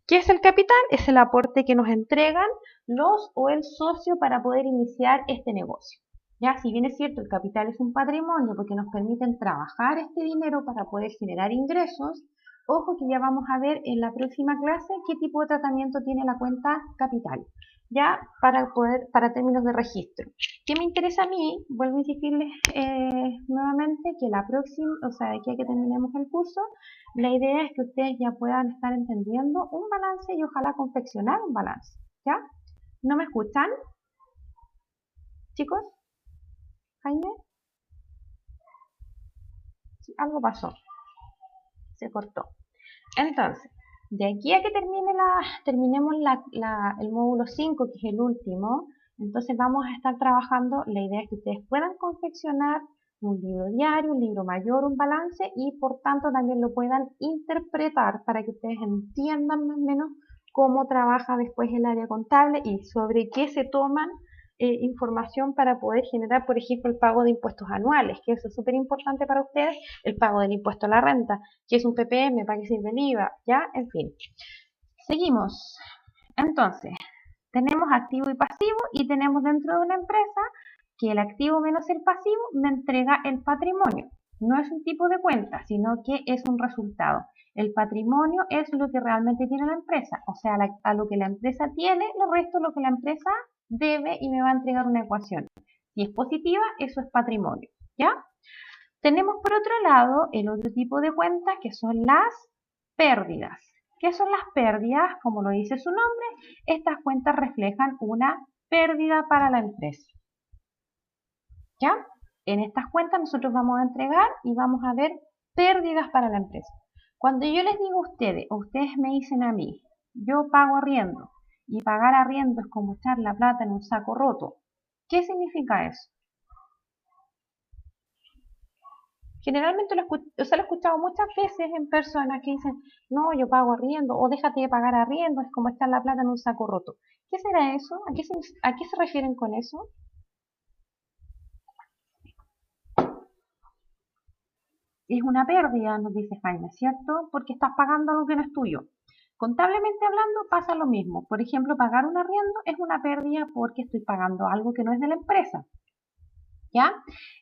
¿Qué es el capital? Es el aporte que nos entregan los o el socio para poder iniciar este negocio. Ya, si bien es cierto, el capital es un patrimonio porque nos permiten trabajar este dinero para poder generar ingresos, Ojo que ya vamos a ver en la próxima clase qué tipo de tratamiento tiene la cuenta capital, ya para términos de registro. ¿Qué me interesa a mí? Vuelvo a insistirles nuevamente que la próxima, o sea, de aquí a que terminemos el curso, la idea es que ustedes ya puedan estar entendiendo un balance y ojalá confeccionar un balance, ¿ya? ¿No me escuchan, chicos? ¿Jaime? Sí, algo pasó, se cortó. Entonces, de aquí a que terminemos el módulo 5, que es el último, entonces vamos a estar trabajando, la idea es que ustedes puedan confeccionar un libro diario, un libro mayor, un balance y por tanto también lo puedan interpretar para que ustedes entiendan más o menos cómo trabaja después el área contable y sobre qué se toman información para poder generar, por ejemplo, el pago de impuestos anuales, que eso es súper importante para ustedes, el pago del impuesto a la renta, que es un PPM, para qué sirve el IVA, ya, en fin. Seguimos. Entonces, tenemos activo y pasivo y tenemos dentro de una empresa que el activo menos el pasivo me entrega el patrimonio. No es un tipo de cuenta, sino que es un resultado. El patrimonio es lo que realmente tiene la empresa, o sea, a lo que la empresa tiene, lo resto es lo que la empresa debe y me va a entregar una ecuación. Si es positiva, eso es patrimonio, ¿ya? Tenemos por otro lado el otro tipo de cuentas que son las pérdidas. ¿Qué son las pérdidas? Como lo dice su nombre, estas cuentas reflejan una pérdida para la empresa. ¿Ya? En estas cuentas nosotros vamos a entregar y vamos a ver pérdidas para la empresa. Cuando yo les digo a ustedes, o ustedes me dicen a mí, yo pago arriendo, y pagar arriendo es como echar la plata en un saco roto, ¿qué significa eso? Generalmente lo he escuchado muchas veces en personas que dicen, no, yo pago arriendo, o déjate de pagar arriendo, es como echar la plata en un saco roto. ¿Qué será eso? ¿A qué se refieren con eso? Es una pérdida, nos dice Jaime, ¿cierto? Porque estás pagando algo que no es tuyo. Contablemente hablando pasa lo mismo. Por ejemplo, pagar un arriendo es una pérdida porque estoy pagando algo que no es de la empresa. ¿Ya?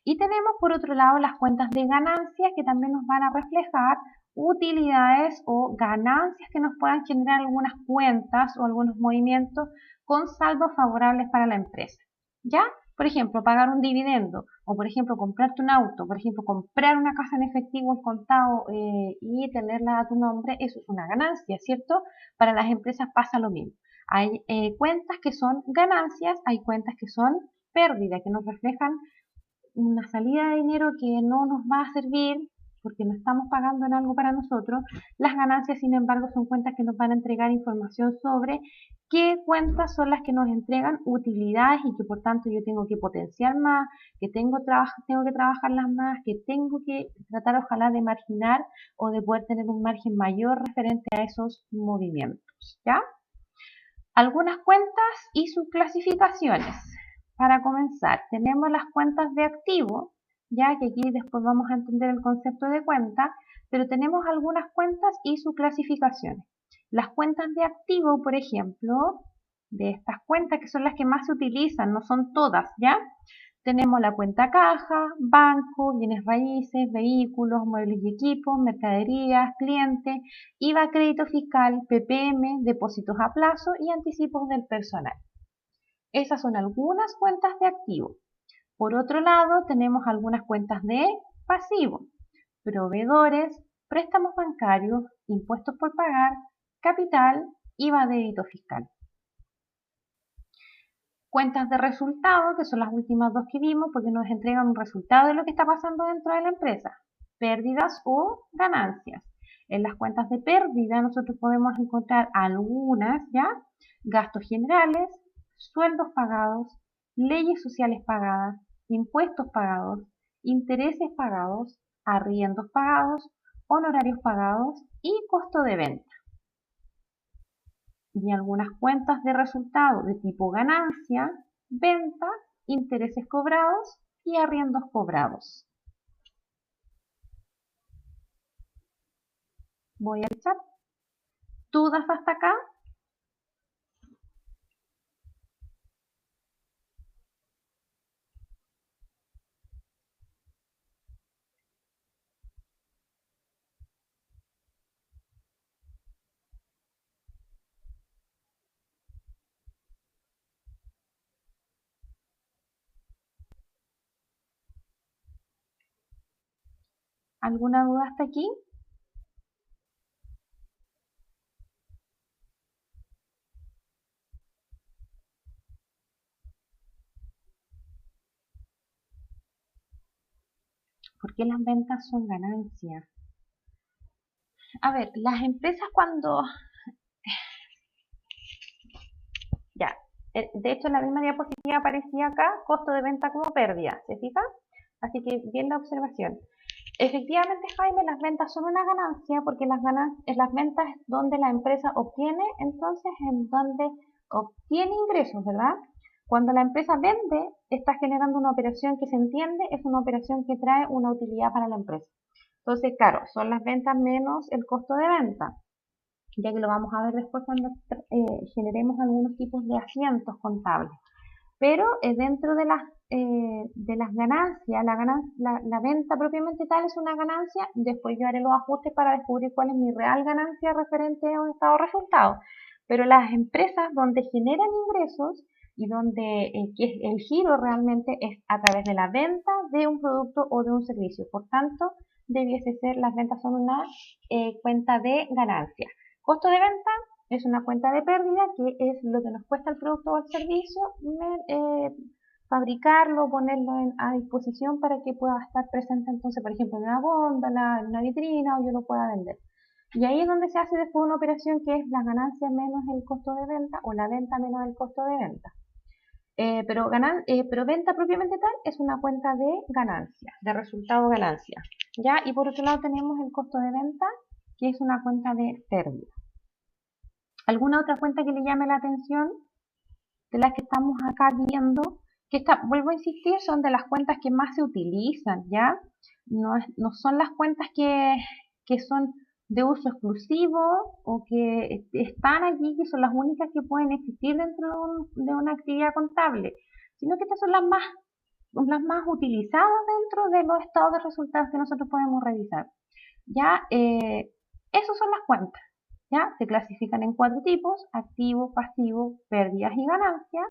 Y tenemos por otro lado las cuentas de ganancias que también nos van a reflejar utilidades o ganancias que nos puedan generar algunas cuentas o algunos movimientos con saldos favorables para la empresa. ¿Ya? Por ejemplo, pagar un dividendo o por ejemplo comprarte un auto, por ejemplo comprar una casa en efectivo al contado y tenerla a tu nombre, eso es una ganancia, ¿cierto? Para las empresas pasa lo mismo. Hay cuentas que son ganancias, hay cuentas que son pérdidas, que nos reflejan una salida de dinero que no nos va a servir porque no estamos pagando en algo para nosotros. Las ganancias, sin embargo, son cuentas que nos van a entregar información sobre qué cuentas son las que nos entregan utilidades y que por tanto yo tengo que potenciar más, que tengo que trabajarlas más, que tengo que tratar ojalá de marginar o de poder tener un margen mayor referente a esos movimientos, ¿ya? Algunas cuentas y sus clasificaciones. Para comenzar, tenemos las cuentas de activo, ya que aquí después vamos a entender el concepto de cuenta, pero tenemos algunas cuentas y sus clasificaciones. Las cuentas de activo, por ejemplo, de estas cuentas que son las que más se utilizan, no son todas, ¿ya? Tenemos la cuenta caja, banco, bienes raíces, vehículos, muebles y equipos, mercaderías, cliente, IVA, crédito fiscal, PPM, depósitos a plazo y anticipos del personal. Esas son algunas cuentas de activo. Por otro lado, tenemos algunas cuentas de pasivo, proveedores, préstamos bancarios, impuestos por pagar, capital, IVA, débito fiscal. Cuentas de resultado, que son las últimas dos que vimos, porque nos entregan un resultado de lo que está pasando dentro de la empresa, pérdidas o ganancias. En las cuentas de pérdida nosotros podemos encontrar algunas, ¿ya? Gastos generales, sueldos pagados, leyes sociales pagadas, impuestos pagados, intereses pagados, arriendos pagados, honorarios pagados y costo de venta. Y algunas cuentas de resultado de tipo ganancia, venta, intereses cobrados y arriendos cobrados. Voy al chat. ¿Dudas hasta acá? ¿Alguna duda hasta aquí? ¿Por qué las ventas son ganancias? A ver, las empresas cuando... Ya, de hecho en la misma diapositiva aparecía acá costo de venta como pérdida, ¿se fija? Así que bien la observación. Efectivamente, Jaime, las ventas son una ganancia porque las ventas es donde la empresa obtiene, entonces en donde obtiene ingresos, ¿verdad? Cuando la empresa vende, está generando una operación que se entiende, es una operación que trae una utilidad para la empresa. Entonces, claro, son las ventas menos el costo de venta, ya que lo vamos a ver después cuando generemos algunos tipos de asientos contables. Pero dentro de las ganancias, la venta propiamente tal es una ganancia, después yo haré los ajustes para descubrir cuál es mi real ganancia referente a un estado de resultado. Pero las empresas donde generan ingresos y donde que el giro realmente es a través de la venta de un producto o de un servicio. Por tanto, debiese ser, las ventas son una cuenta de ganancia. Costo de venta es una cuenta de pérdida, que es lo que nos cuesta el producto o el servicio, fabricarlo, ponerlo a disposición para que pueda estar presente entonces, por ejemplo, en una góndola, en una vitrina, o yo lo pueda vender. Y ahí es donde se hace después una operación que es las ganancias menos el costo de venta o la venta menos el costo de venta. Pero venta propiamente tal es una cuenta de ganancia, de resultado ganancia. ¿Ya? Y por otro lado tenemos el costo de venta, que es una cuenta de pérdida. ¿Alguna otra cuenta que le llame la atención de las que estamos acá viendo? Que vuelvo a insistir, son de las cuentas que más se utilizan, ¿ya? No son las cuentas que son de uso exclusivo o que están allí, que son las únicas que pueden existir dentro de una actividad contable, sino que estas son las más utilizadas dentro de los estados de resultados que nosotros podemos revisar. ¿Ya? Esas son las cuentas. ¿Ya? Se clasifican en 4 tipos: activo, pasivo, pérdidas y ganancias.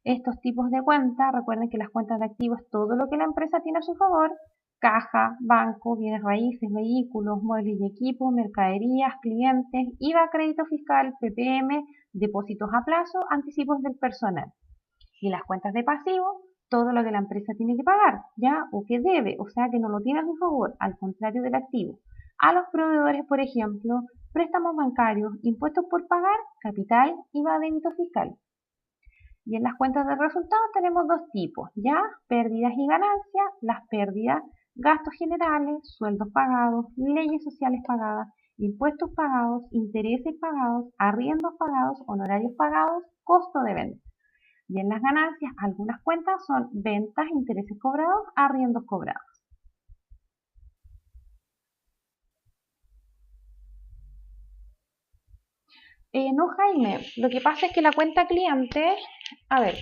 Estos tipos de cuentas, recuerden que las cuentas de activos es todo lo que la empresa tiene a su favor: caja, banco, bienes raíces, vehículos, muebles y equipos, mercaderías, clientes, IVA, crédito fiscal, PPM, depósitos a plazo, anticipos del personal. Y las cuentas de pasivo, todo lo que la empresa tiene que pagar, ¿ya? O que debe, o sea que no lo tiene a su favor, al contrario del activo. A los proveedores, por ejemplo, préstamos bancarios, impuestos por pagar, capital, IVA, débito fiscal. Y en las cuentas de resultados tenemos 2 tipos, ¿ya? Pérdidas y ganancias. Las pérdidas, gastos generales, sueldos pagados, leyes sociales pagadas, impuestos pagados, intereses pagados, arriendos pagados, honorarios pagados, costo de venta. Y en las ganancias, algunas cuentas son ventas, intereses cobrados, arriendos cobrados. No, Jaime, lo que pasa es que la cuenta cliente, a ver,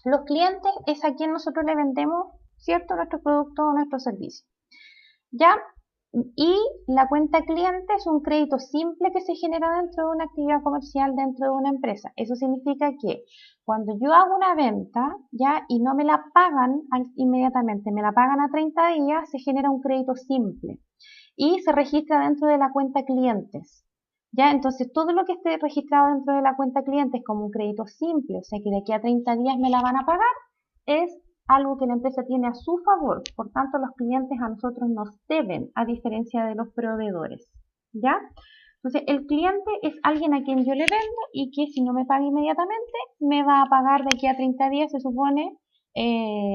los clientes es a quien nosotros le vendemos, ¿cierto?, nuestro producto o nuestro servicio. ¿Ya? Y la cuenta cliente es un crédito simple que se genera dentro de una actividad comercial, dentro de una empresa. Eso significa que cuando yo hago una venta, ¿ya?, y no me la pagan inmediatamente, me la pagan a 30 días, se genera un crédito simple y se registra dentro de la cuenta clientes. ¿Ya? Entonces, todo lo que esté registrado dentro de la cuenta clientes como un crédito simple, o sea que de aquí a 30 días me la van a pagar, es algo que la empresa tiene a su favor. Por tanto, los clientes a nosotros nos deben, a diferencia de los proveedores. ¿Ya? Entonces, el cliente es alguien a quien yo le vendo y que si no me paga inmediatamente, me va a pagar de aquí a 30 días, se supone,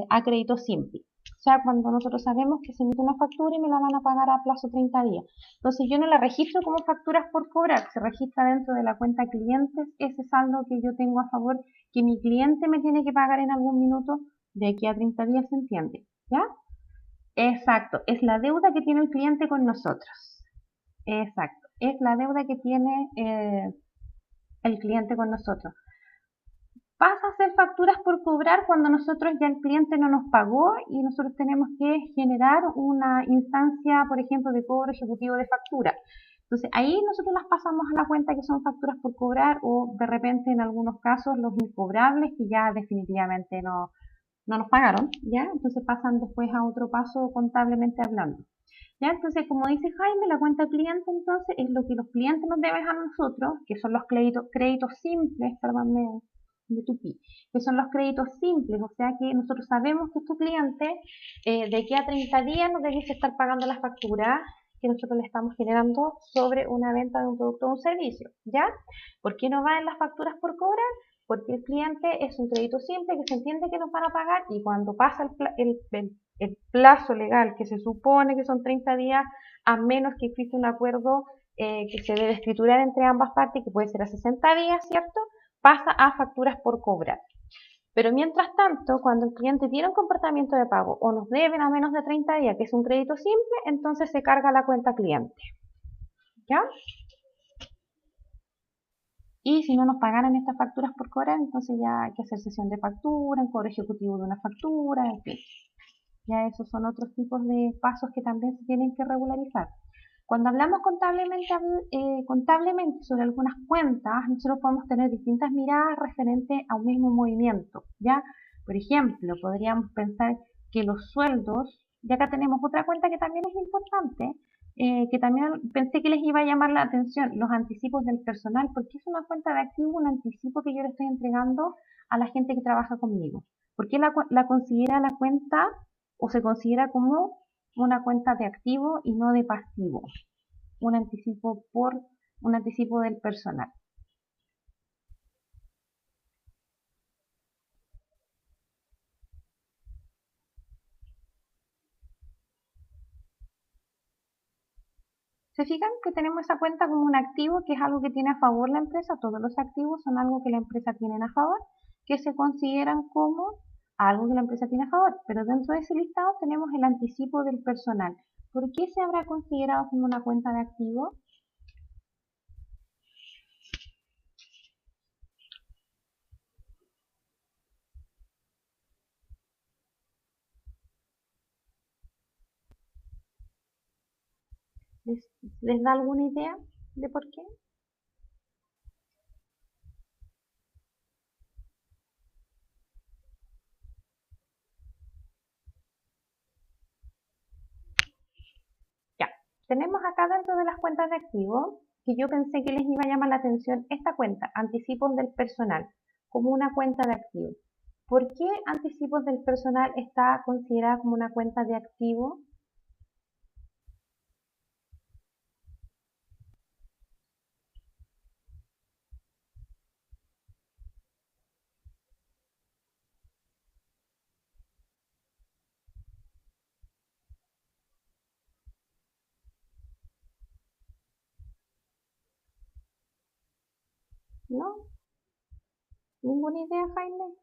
a crédito simple. O sea, cuando nosotros sabemos que se emite una factura y me la van a pagar a plazo 30 días. Entonces, yo no la registro como facturas por cobrar, se registra dentro de la cuenta clientes ese saldo que yo tengo a favor, que mi cliente me tiene que pagar en algún minuto. De aquí a 30 días, se entiende, ¿ya? Exacto, es la deuda que tiene el cliente con nosotros. Exacto, es la deuda que tiene el cliente con nosotros. Pasa a ser facturas por cobrar cuando nosotros ya el cliente no nos pagó y nosotros tenemos que generar una instancia, por ejemplo, de cobro ejecutivo de factura. Entonces ahí nosotros las pasamos a la cuenta que son facturas por cobrar, o de repente en algunos casos los incobrables que ya definitivamente no nos pagaron, ¿ya? Entonces pasan después a otro paso contablemente hablando. ¿Ya? Entonces, como dice Jaime, la cuenta cliente entonces es lo que los clientes nos deben a nosotros, que son los créditos simples, perdón, me tupí, que son los créditos simples, o sea que nosotros sabemos que tu cliente de aquí a 30 días nos debe estar pagando la factura que nosotros le estamos generando sobre una venta de un producto o un servicio, ¿ya? ¿Por qué no va en las facturas por cobrar? Porque el cliente es un crédito simple que se entiende que nos van a pagar y cuando pasa el plazo legal que se supone que son 30 días, a menos que exista un acuerdo que se debe escriturar entre ambas partes, que puede ser a 60 días, ¿cierto? Pasa a facturas por cobrar. Pero mientras tanto, cuando el cliente tiene un comportamiento de pago o nos deben a menos de 30 días, que es un crédito simple, entonces se carga la cuenta cliente. ¿Ya? Y si no nos pagaran estas facturas por cobrar, entonces ya hay que hacer sesión de factura, el cobro ejecutivo de una factura, en fin. Ya esos son otros tipos de pasos que también se tienen que regularizar. Cuando hablamos contablemente sobre algunas cuentas, nosotros podemos tener distintas miradas referentes a un mismo movimiento, ¿ya? Por ejemplo, podríamos pensar que los sueldos, ya acá tenemos otra cuenta que también es importante, que también pensé que les iba a llamar la atención, los anticipos del personal, porque es una cuenta de activo, un anticipo que yo le estoy entregando a la gente que trabaja conmigo. ¿Por qué la considera la cuenta o se considera como una cuenta de activo y no de pasivo? Un anticipo del personal. ¿Se fijan que tenemos esa cuenta como un activo que es algo que tiene a favor la empresa? Todos los activos son algo que la empresa tiene a favor, que se consideran como algo que la empresa tiene a favor. Pero dentro de ese listado tenemos el anticipo del personal. ¿Por qué se habrá considerado como una cuenta de activo? ¿Les, les da alguna idea de por qué? Ya, tenemos acá dentro de las cuentas de activos, que yo pensé que les iba a llamar la atención esta cuenta, anticipos del personal, como una cuenta de activos. ¿Por qué anticipos del personal está considerada como una cuenta de activo? ¿No? ¿Ninguna idea, Jaime?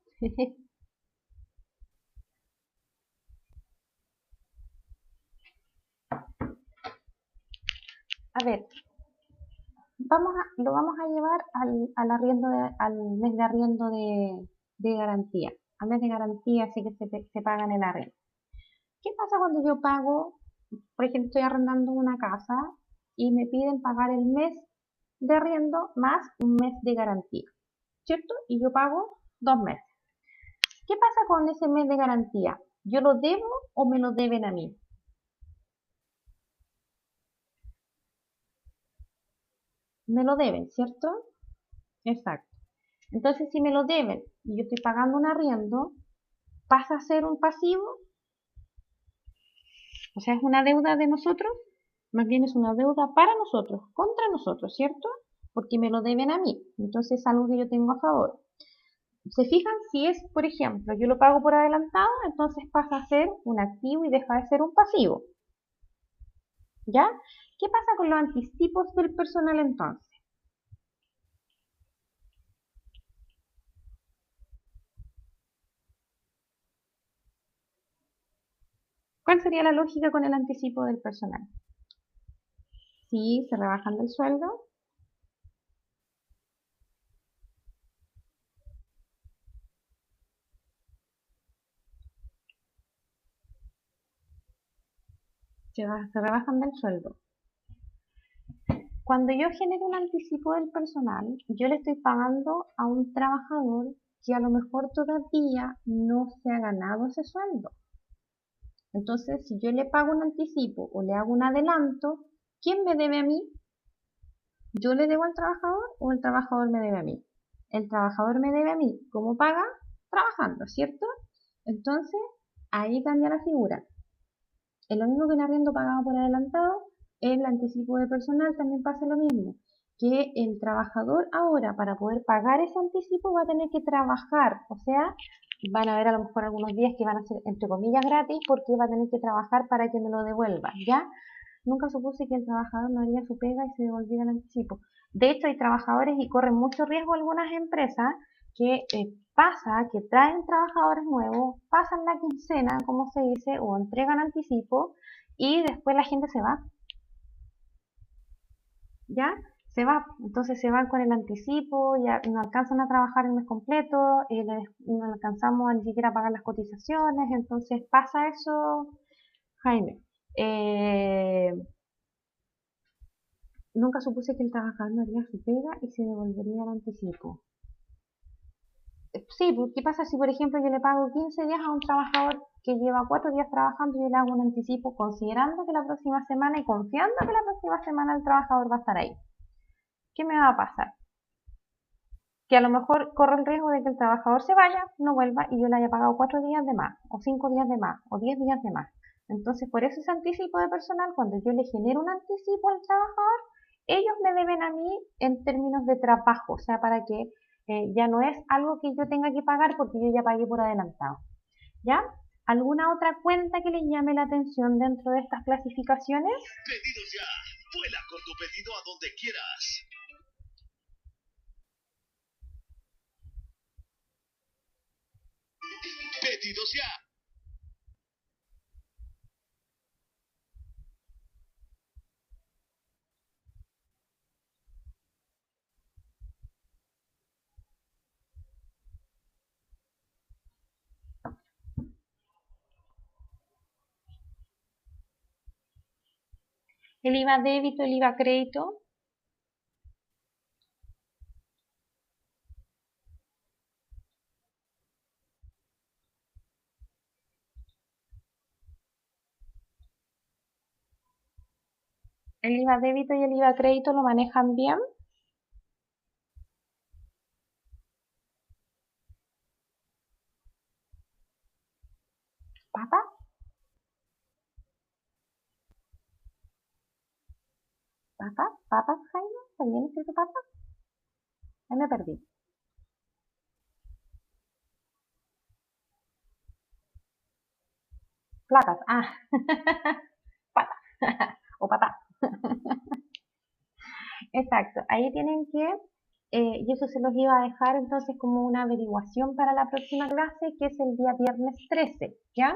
A ver, lo vamos a llevar al mes de arriendo de garantía. Al mes de garantía, así que se paga en el arriendo. ¿Qué pasa cuando yo pago, por ejemplo, estoy arrendando una casa y me piden pagar el mes de arriendo más un mes de garantía, ¿cierto? Y yo pago 2 meses. ¿Qué pasa con ese mes de garantía? ¿Yo lo debo o me lo deben a mí? Me lo deben, ¿cierto? Exacto. Entonces, si me lo deben y yo estoy pagando un arriendo, ¿pasa a ser un pasivo? O sea, es una deuda de nosotros, más bien es una deuda para nosotros, contra nosotros, ¿cierto? Porque me lo deben a mí. Entonces es algo que yo tengo a favor. ¿Se fijan? Si es, por ejemplo, yo lo pago por adelantado, entonces pasa a ser un activo y deja de ser un pasivo. ¿Ya? ¿Qué pasa con los anticipos del personal entonces? ¿Cuál sería la lógica con el anticipo del personal? Si se rebajan del sueldo, se rebajan del sueldo. Cuando yo genero un anticipo del personal, yo le estoy pagando a un trabajador que a lo mejor todavía no se ha ganado ese sueldo. Entonces, si yo le pago un anticipo o le hago un adelanto, ¿quién me debe a mí? ¿Yo le debo al trabajador o el trabajador me debe a mí? El trabajador me debe a mí. ¿Cómo paga? Trabajando, ¿cierto? Entonces, ahí cambia la figura. Es lo mismo que un arriendo pagado por adelantado, el anticipo de personal también pasa lo mismo, que el trabajador ahora para poder pagar ese anticipo va a tener que trabajar, o sea, van a haber a lo mejor algunos días que van a ser entre comillas gratis porque va a tener que trabajar para que me lo devuelva, ¿ya? Nunca supuse que el trabajador no haría su pega y se devolviera el anticipo. De hecho, hay trabajadores y corren mucho riesgo algunas empresas que pasa que traen trabajadores nuevos, pasan la quincena, como se dice, o entregan anticipo y después la gente se va. ¿Ya? Se va. Entonces se van con el anticipo, ya no alcanzan a trabajar el mes completo, no alcanzamos a ni siquiera a pagar las cotizaciones, entonces pasa eso, Jaime. Nunca supuse que el trabajador no haría su pega y se devolvería el anticipo. Sí, ¿qué pasa si por ejemplo yo le pago 15 días a un trabajador que lleva 4 días trabajando y yo le hago un anticipo considerando que la próxima semana y confiando que la próxima semana el trabajador va a estar ahí? ¿Qué me va a pasar? Que a lo mejor corre el riesgo de que el trabajador se vaya, no vuelva y yo le haya pagado 4 días de más, o 5 días de más, o 10 días de más. Entonces, por eso ese anticipo de personal, cuando yo le genero un anticipo al trabajador, ellos me deben a mí en términos de trabajo, o sea, para que ya no es algo que yo tenga que pagar porque yo ya pagué por adelantado. ¿Ya? ¿Alguna otra cuenta que les llame la atención dentro de estas clasificaciones? Pedidos ya. Vuela con tu pedido a donde quieras. Pedidos ya. El IVA débito, el IVA crédito. El IVA débito y el IVA crédito lo manejan bien. ¿Papa? ¿Papa? ¿Papa, Jaime? ¿Está bien escrito papa? Ahí me perdí. Placas. Ah, pata. O papá. Exacto. Ahí tienen que, y eso se los iba a dejar entonces como una averiguación para la próxima clase, que es el día viernes 13, ¿ya?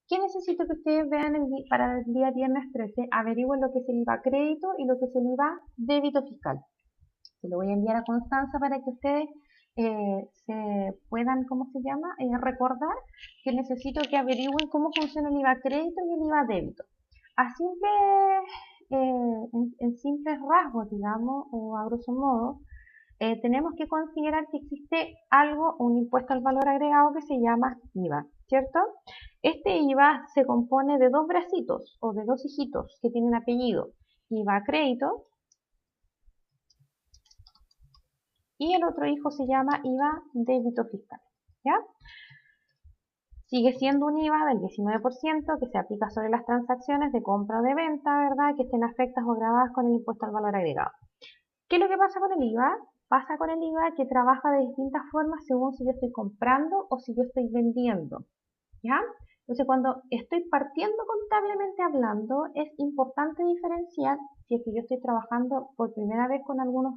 ¿Qué necesito que ustedes vean para el día viernes 13? Averigüen lo que es el IVA crédito y lo que es el IVA débito fiscal. Se lo voy a enviar a Constanza para que ustedes se puedan, ¿cómo se llama? Recordar que necesito que averigüen cómo funciona el IVA crédito y el IVA débito. A simple, en simples rasgos, digamos, o a grosso modo, tenemos que considerar que existe algo, un impuesto al valor agregado que se llama IVA, ¿cierto? Este IVA se compone de dos bracitos o de dos hijitos que tienen apellido, IVA crédito, y el otro hijo se llama IVA débito fiscal, ¿ya? Sigue siendo un IVA del 19% que se aplica sobre las transacciones de compra o de venta, ¿verdad? Que estén afectadas o grabadas con el impuesto al valor agregado. ¿Qué es lo que pasa con el IVA? Pasa con el IVA que trabaja de distintas formas según si yo estoy comprando o si yo estoy vendiendo, ¿ya? Entonces, cuando estoy partiendo contablemente hablando, es importante diferenciar si es que yo estoy trabajando por primera vez con algunos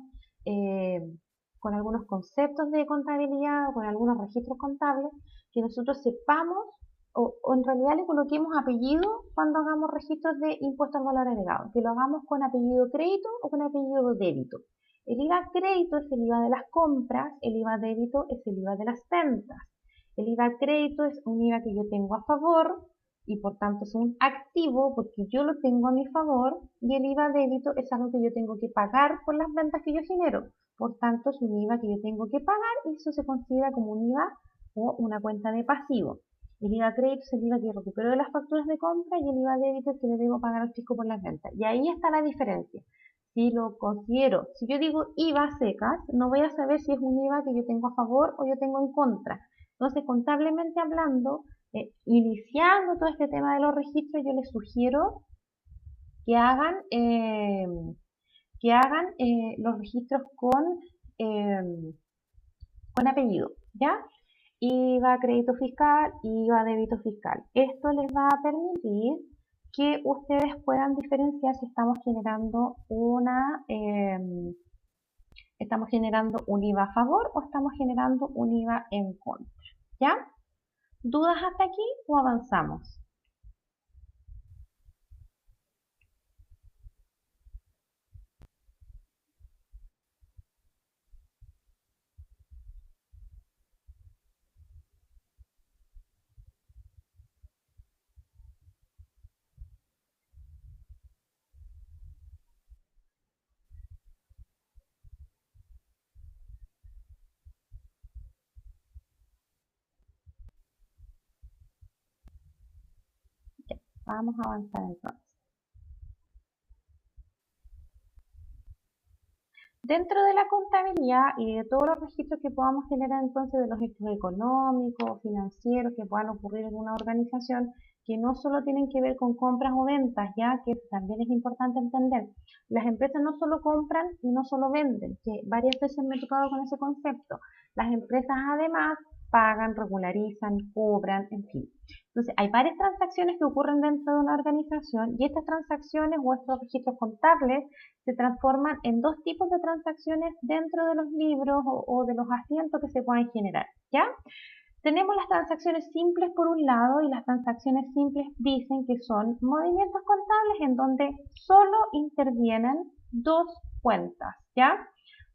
conceptos de contabilidad o con algunos registros contables, que nosotros sepamos o en realidad le coloquemos apellido cuando hagamos registros de impuestos al valor agregado, que lo hagamos con apellido crédito o con apellido débito. El IVA crédito es el IVA de las compras, el IVA débito es el IVA de las ventas. El IVA crédito es un IVA que yo tengo a favor y por tanto es un activo porque yo lo tengo a mi favor, y el IVA débito es algo que yo tengo que pagar por las ventas que yo genero. Por tanto, es un IVA que yo tengo que pagar y eso se considera como un IVA o una cuenta de pasivo. El IVA crédito es el IVA que recupero de las facturas de compra y el IVA débito es que le debo pagar al fisco por las ventas. Y ahí está la diferencia. Si lo considero, si yo digo IVA secas, no voy a saber si es un IVA que yo tengo a favor o yo tengo en contra. Entonces, contablemente hablando, iniciando todo este tema de los registros, yo les sugiero que hagan, los registros con apellido, ¿ya? IVA crédito fiscal, IVA débito fiscal. Esto les va a permitir que ustedes puedan diferenciar si estamos generando un IVA a favor o estamos generando un IVA en contra, ¿ya? ¿Dudas hasta aquí o avanzamos? Ya, vamos a avanzar entonces. Dentro de la contabilidad y de todos los registros que podamos generar entonces de los hechos económicos, financieros que puedan ocurrir en una organización, que no solo tienen que ver con compras o ventas, ya que también es importante entender, las empresas no solo compran y no solo venden, que varias veces me he tocado con ese concepto. Las empresas además pagan, regularizan, cobran, en fin. Entonces, hay varias transacciones que ocurren dentro de una organización y estas transacciones o estos registros contables se transforman en dos tipos de transacciones dentro de los libros o de los asientos que se pueden generar, ¿ya? Tenemos las transacciones simples por un lado y las transacciones simples dicen que son movimientos contables en donde solo intervienen dos cuentas, ¿ya?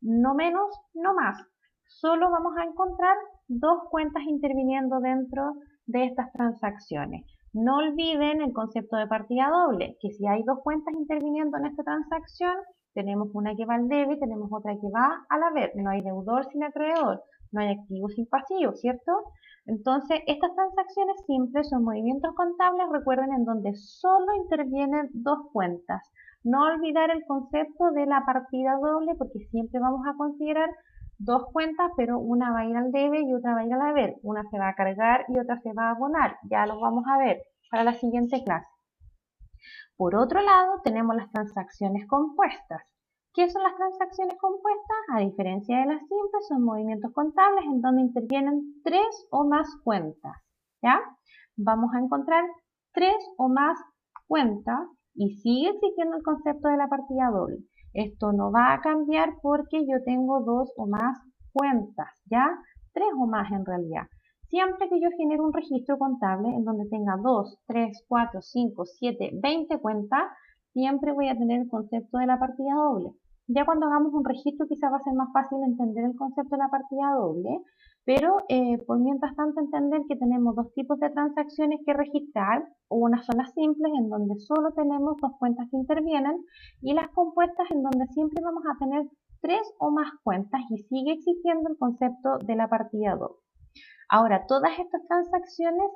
No menos, no más. Solo vamos a encontrar dos cuentas interviniendo dentro de estas transacciones. No olviden el concepto de partida doble, que si hay dos cuentas interviniendo en esta transacción, tenemos una que va al debe y tenemos otra que va al haber. No hay deudor sin acreedor, no hay activos sin pasivos, ¿cierto? Entonces, estas transacciones simples son movimientos contables, recuerden, en donde solo intervienen dos cuentas. No olvidar el concepto de la partida doble, porque siempre vamos a considerar dos cuentas, pero una va a ir al debe y otra va a ir al haber. Una se va a cargar y otra se va a abonar. Ya lo vamos a ver para la siguiente clase. Por otro lado, tenemos las transacciones compuestas. ¿Qué son las transacciones compuestas? A diferencia de las simples, son movimientos contables en donde intervienen tres o más cuentas, ¿ya? Vamos a encontrar tres o más cuentas y sigue existiendo el concepto de la partida doble. Esto no va a cambiar porque yo tengo dos o más cuentas, ¿ya? Tres o más en realidad. Siempre que yo genere un registro contable en donde tenga 2, 3, 4, 5, 7, 20 cuentas, siempre voy a tener el concepto de la partida doble. Ya cuando hagamos un registro quizás va a ser más fácil entender el concepto de la partida doble, pero por mientras tanto entender que tenemos dos tipos de transacciones que registrar. Unas son las simples en donde solo tenemos dos cuentas que intervienen y las compuestas en donde siempre vamos a tener tres o más cuentas y sigue existiendo el concepto de la partida doble. Ahora, todas estas transacciones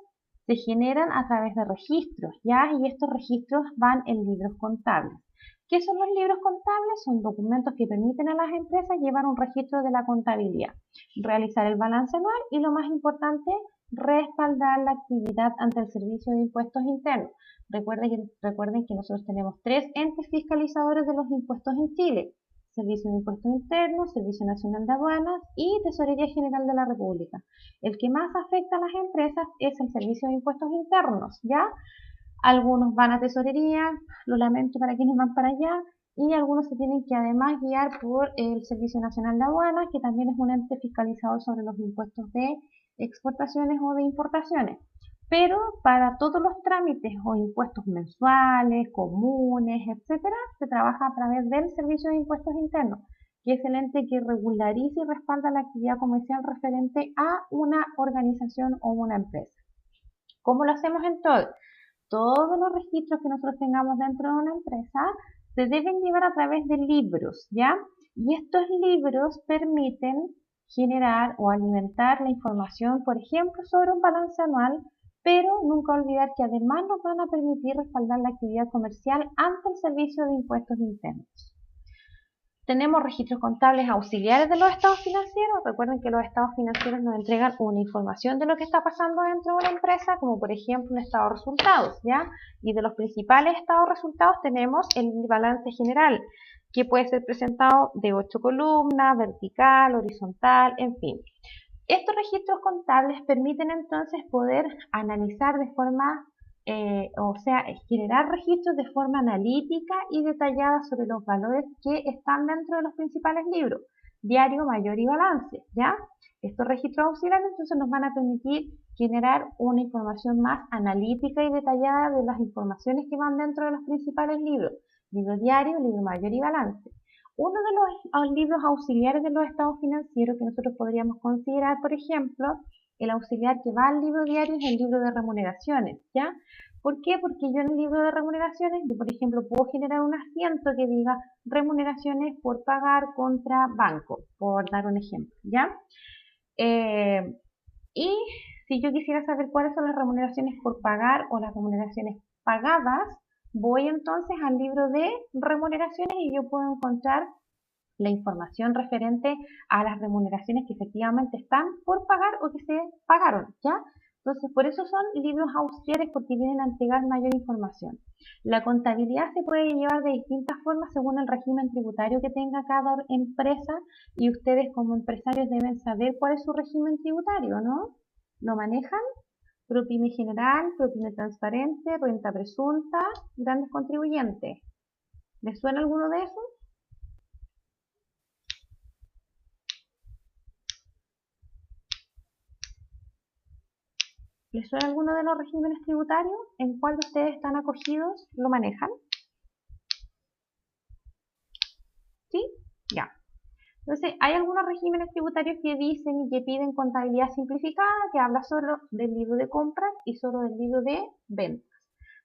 se generan a través de registros, ¿ya? Y estos registros van en libros contables. ¿Qué son los libros contables? Son documentos que permiten a las empresas llevar un registro de la contabilidad, realizar el balance anual y, lo más importante, respaldar la actividad ante el Servicio de Impuestos Internos. Recuerden que nosotros tenemos tres entes fiscalizadores de los impuestos en Chile: Servicio de Impuestos Internos, Servicio Nacional de Aduanas y Tesorería General de la República. El que más afecta a las empresas es el Servicio de Impuestos Internos, ¿ya? Algunos van a tesorería, lo lamento para quienes van para allá, y algunos se tienen que además guiar por el Servicio Nacional de Aduanas, que también es un ente fiscalizador sobre los impuestos de exportaciones o de importaciones. Pero para todos los trámites o impuestos mensuales, comunes, etcétera, se trabaja a través del Servicio de Impuestos Internos, que es el ente que regulariza y respalda la actividad comercial referente a una organización o una empresa. ¿Cómo lo hacemos entonces? Todos los registros que nosotros tengamos dentro de una empresa se deben llevar a través de libros, ¿ya? Y estos libros permiten generar o alimentar la información, por ejemplo, sobre un balance anual, pero nunca olvidar que además nos van a permitir respaldar la actividad comercial ante el Servicio de Impuestos Internos. Tenemos registros contables auxiliares de los estados financieros. Recuerden que los estados financieros nos entregan una información de lo que está pasando dentro de una empresa, como por ejemplo un estado de resultados, ¿ya? Y de los principales estados de resultados tenemos el balance general, que puede ser presentado de 8 columnas, vertical, horizontal, en fin. Estos registros contables permiten entonces poder analizar de forma, generar registros de forma analítica y detallada sobre los valores que están dentro de los principales libros, diario, mayor y balance, ¿ya? Estos registros auxiliares entonces nos van a permitir generar una información más analítica y detallada de las informaciones que van dentro de los principales libros, libro diario, libro mayor y balance. Uno de los libros auxiliares de los estados financieros que nosotros podríamos considerar, por ejemplo, el auxiliar que va al libro diario es el libro de remuneraciones, ¿ya? ¿Por qué? Porque yo en el libro de remuneraciones, yo por ejemplo puedo generar un asiento que diga remuneraciones por pagar contra banco, por dar un ejemplo, ¿ya? Y si yo quisiera saber cuáles son las remuneraciones por pagar o las remuneraciones pagadas, voy entonces al libro de remuneraciones y yo puedo encontrar la información referente a las remuneraciones que efectivamente están por pagar o que se pagaron, ¿ya? Entonces, por eso son libros auxiliares, porque vienen a entregar mayor información. La contabilidad se puede llevar de distintas formas según el régimen tributario que tenga cada empresa, y ustedes como empresarios deben saber cuál es su régimen tributario, ¿no? ¿Lo manejan? ProPyme general, ProPyme transparente, renta presunta, grandes contribuyentes. ¿Les suena alguno de esos? ¿Les suena alguno de los regímenes tributarios? ¿En cuál de ustedes están acogidos? ¿Lo manejan? ¿Sí? Ya. Entonces, hay algunos regímenes tributarios que dicen y que piden contabilidad simplificada, que habla solo del libro de compras y solo del libro de ventas.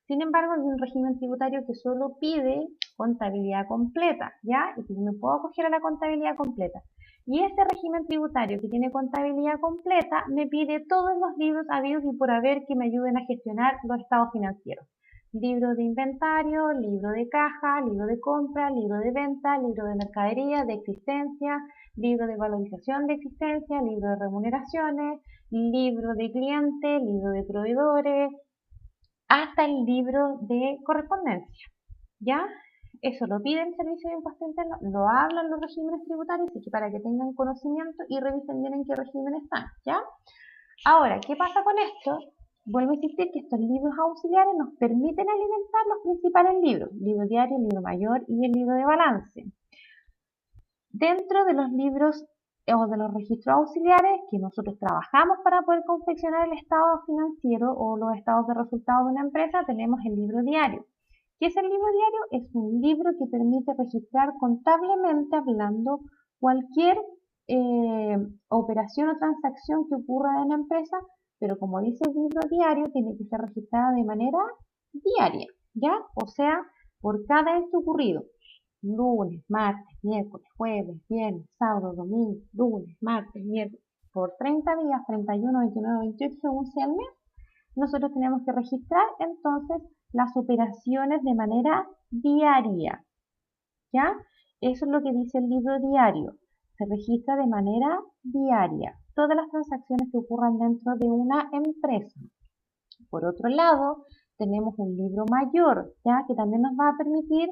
Sin embargo, hay un régimen tributario que solo pide contabilidad completa, ¿ya? Y que me puedo acoger a la contabilidad completa. Y ese régimen tributario que tiene contabilidad completa me pide todos los libros habidos y por haber que me ayuden a gestionar los estados financieros. Libro de inventario, libro de caja, libro de compra, libro de venta, libro de mercadería, de existencia, libro de valorización de existencia, libro de remuneraciones, libro de cliente, libro de proveedores, hasta el libro de correspondencia, ¿ya? Eso lo pide el Servicio de Impuestos Internos, lo hablan los regímenes tributarios, así que para que tengan conocimiento y revisen bien en qué régimen están, ¿ya? Ahora, ¿qué pasa con esto? Vuelvo a insistir que estos libros auxiliares nos permiten alimentar los principales libros, libro diario, libro mayor y el libro de balance. Dentro de los libros o de los registros auxiliares que nosotros trabajamos para poder confeccionar el estado financiero o los estados de resultados de una empresa, tenemos el libro diario. ¿Qué es el libro diario? Es un libro que permite registrar contablemente hablando cualquier operación o transacción que ocurra en la empresa, pero como dice el libro diario, tiene que ser registrada de manera diaria, ¿ya? O sea, por cada hecho ocurrido. Lunes, martes, miércoles, jueves, viernes, sábado, domingo, lunes, martes, miércoles, por 30 días, 31, 29, 28, según sea el mes, nosotros tenemos que registrar entonces las operaciones de manera diaria, ¿ya? Eso es lo que dice el libro diario. Se registra de manera diaria todas las transacciones que ocurran dentro de una empresa. Por otro lado, tenemos un libro mayor, ¿ya? Que también nos va a permitir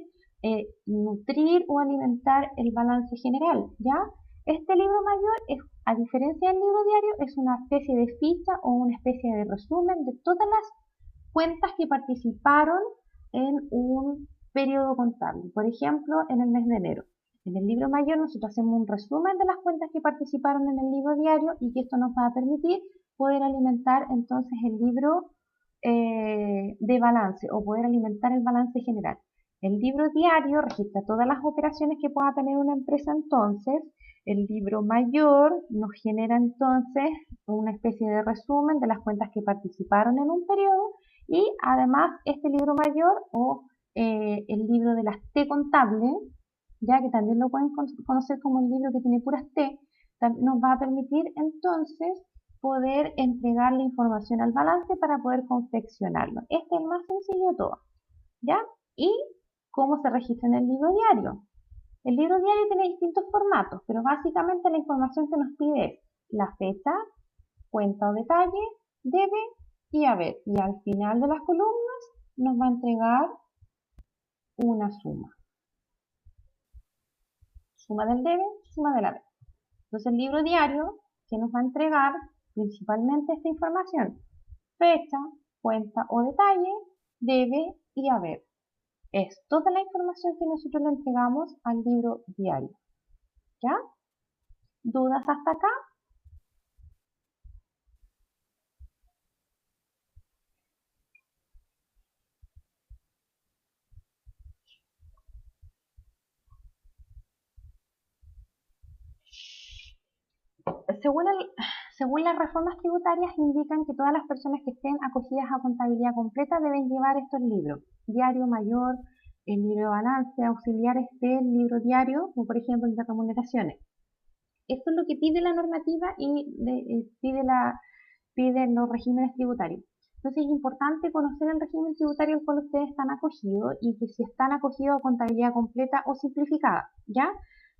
nutrir o alimentar el balance general, ¿ya? Este libro mayor, a diferencia del libro diario, es una especie de ficha o una especie de resumen de todas las cuentas que participaron en un periodo contable. Por ejemplo, en el mes de enero. En el libro mayor nosotros hacemos un resumen de las cuentas que participaron en el libro diario y que esto nos va a permitir poder alimentar entonces el libro de balance o poder alimentar el balance general. El libro diario registra todas las operaciones que pueda tener una empresa entonces. El libro mayor nos genera entonces una especie de resumen de las cuentas que participaron en un periodo y además este libro mayor o el libro de las T contables, ya que también lo pueden conocer como el libro que tiene puras T, nos va a permitir entonces poder entregar la información al balance para poder confeccionarlo. Este es el más sencillo de todo, ¿ya? Y cómo se registra en el libro diario. El libro diario tiene distintos formatos, pero básicamente la información que nos pide es la fecha, cuenta o detalle, debe y haber. Y al final de las columnas nos va a entregar una suma. Suma del debe, suma del haber. Entonces el libro diario que nos va a entregar principalmente esta información: fecha, cuenta o detalle, debe y haber. Es toda la información que nosotros le entregamos al libro diario. ¿Ya? ¿Dudas hasta acá? Según las reformas tributarias indican que todas las personas que estén acogidas a contabilidad completa deben llevar estos libros: diario mayor, el libro de balance, auxiliares del libro diario, como por ejemplo el de remuneraciones. Esto es lo que pide la normativa y piden los regímenes tributarios. Entonces es importante conocer el régimen tributario al cual ustedes están acogidos y que si están acogidos a contabilidad completa o simplificada, ¿ya?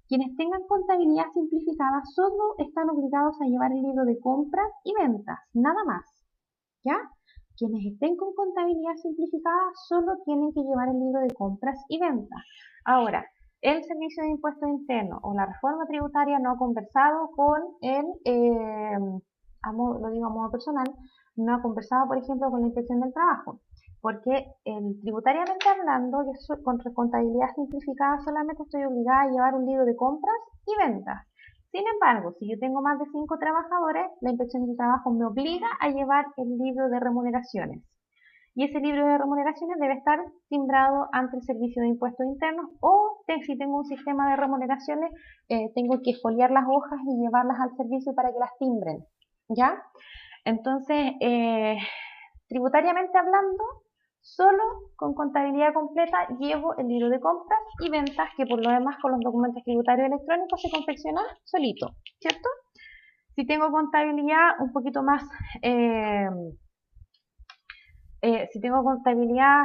Quienes tengan contabilidad simplificada solo están obligados a llevar el libro de compras y ventas, nada más, ¿ya? Quienes estén con contabilidad simplificada solo tienen que llevar el libro de compras y ventas. Ahora, el Servicio de Impuestos Internos o la reforma tributaria no ha conversado con lo digo a modo personal, no ha conversado, por ejemplo, con la Inspección del Trabajo, porque tributariamente hablando, yo con contabilidad simplificada solamente estoy obligada a llevar un libro de compras y ventas. Sin embargo, si yo tengo más de 5 trabajadores, la Inspección del Trabajo me obliga a llevar el libro de remuneraciones. Y ese libro de remuneraciones debe estar timbrado ante el Servicio de Impuestos Internos, o si tengo un sistema de remuneraciones, tengo que foliar las hojas y llevarlas al servicio para que las timbren, ¿ya? Entonces, tributariamente hablando, solo con contabilidad completa llevo el libro de compras y ventas, que por lo demás con los documentos tributarios electrónicos se confecciona solito, ¿cierto? Si tengo contabilidad un poquito más... si tengo contabilidad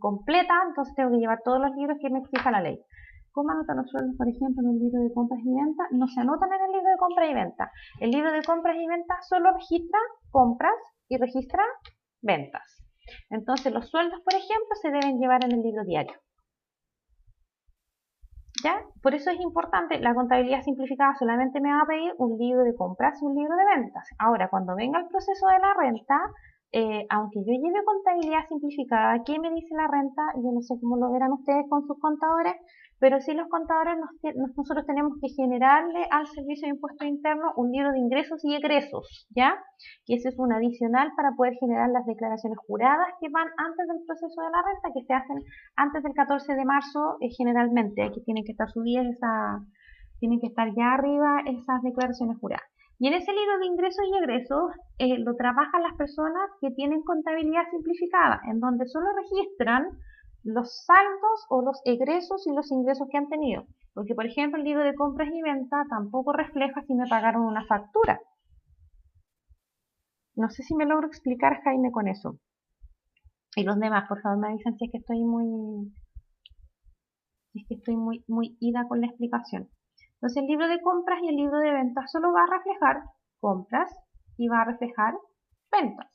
completa, entonces tengo que llevar todos los libros que me exija la ley. ¿Cómo anotan los sueldos, por ejemplo, en el libro de compras y ventas? No se anotan en el libro de compras y ventas. El libro de compras y ventas solo registra compras y registra ventas. Entonces los sueldos, por ejemplo, se deben llevar en el libro diario. ¿Ya? Por eso es importante, la contabilidad simplificada solamente me va a pedir un libro de compras y un libro de ventas. Ahora, cuando venga el proceso de la renta, aunque yo lleve contabilidad simplificada, ¿qué me dice la renta? Yo no sé cómo lo verán ustedes con sus contadores, pero sí los contadores nosotros tenemos que generarle al Servicio de Impuestos Internos un libro de ingresos y egresos, ¿ya? Que ese es un adicional para poder generar las declaraciones juradas que van antes del proceso de la renta, que se hacen antes del 14 de marzo generalmente. Aquí tienen que estar subidas tienen que estar ya arriba esas declaraciones juradas. Y en ese libro de ingresos y egresos lo trabajan las personas que tienen contabilidad simplificada, en donde solo registran los saldos o los egresos y los ingresos que han tenido. Porque, por ejemplo, el libro de compras y ventas tampoco refleja si me pagaron una factura. No sé si me logro explicar, Jaime, con eso. Y los demás, por favor, me avisan si es que estoy muy ida con la explicación. Entonces el libro de compras y el libro de ventas solo va a reflejar compras y va a reflejar ventas.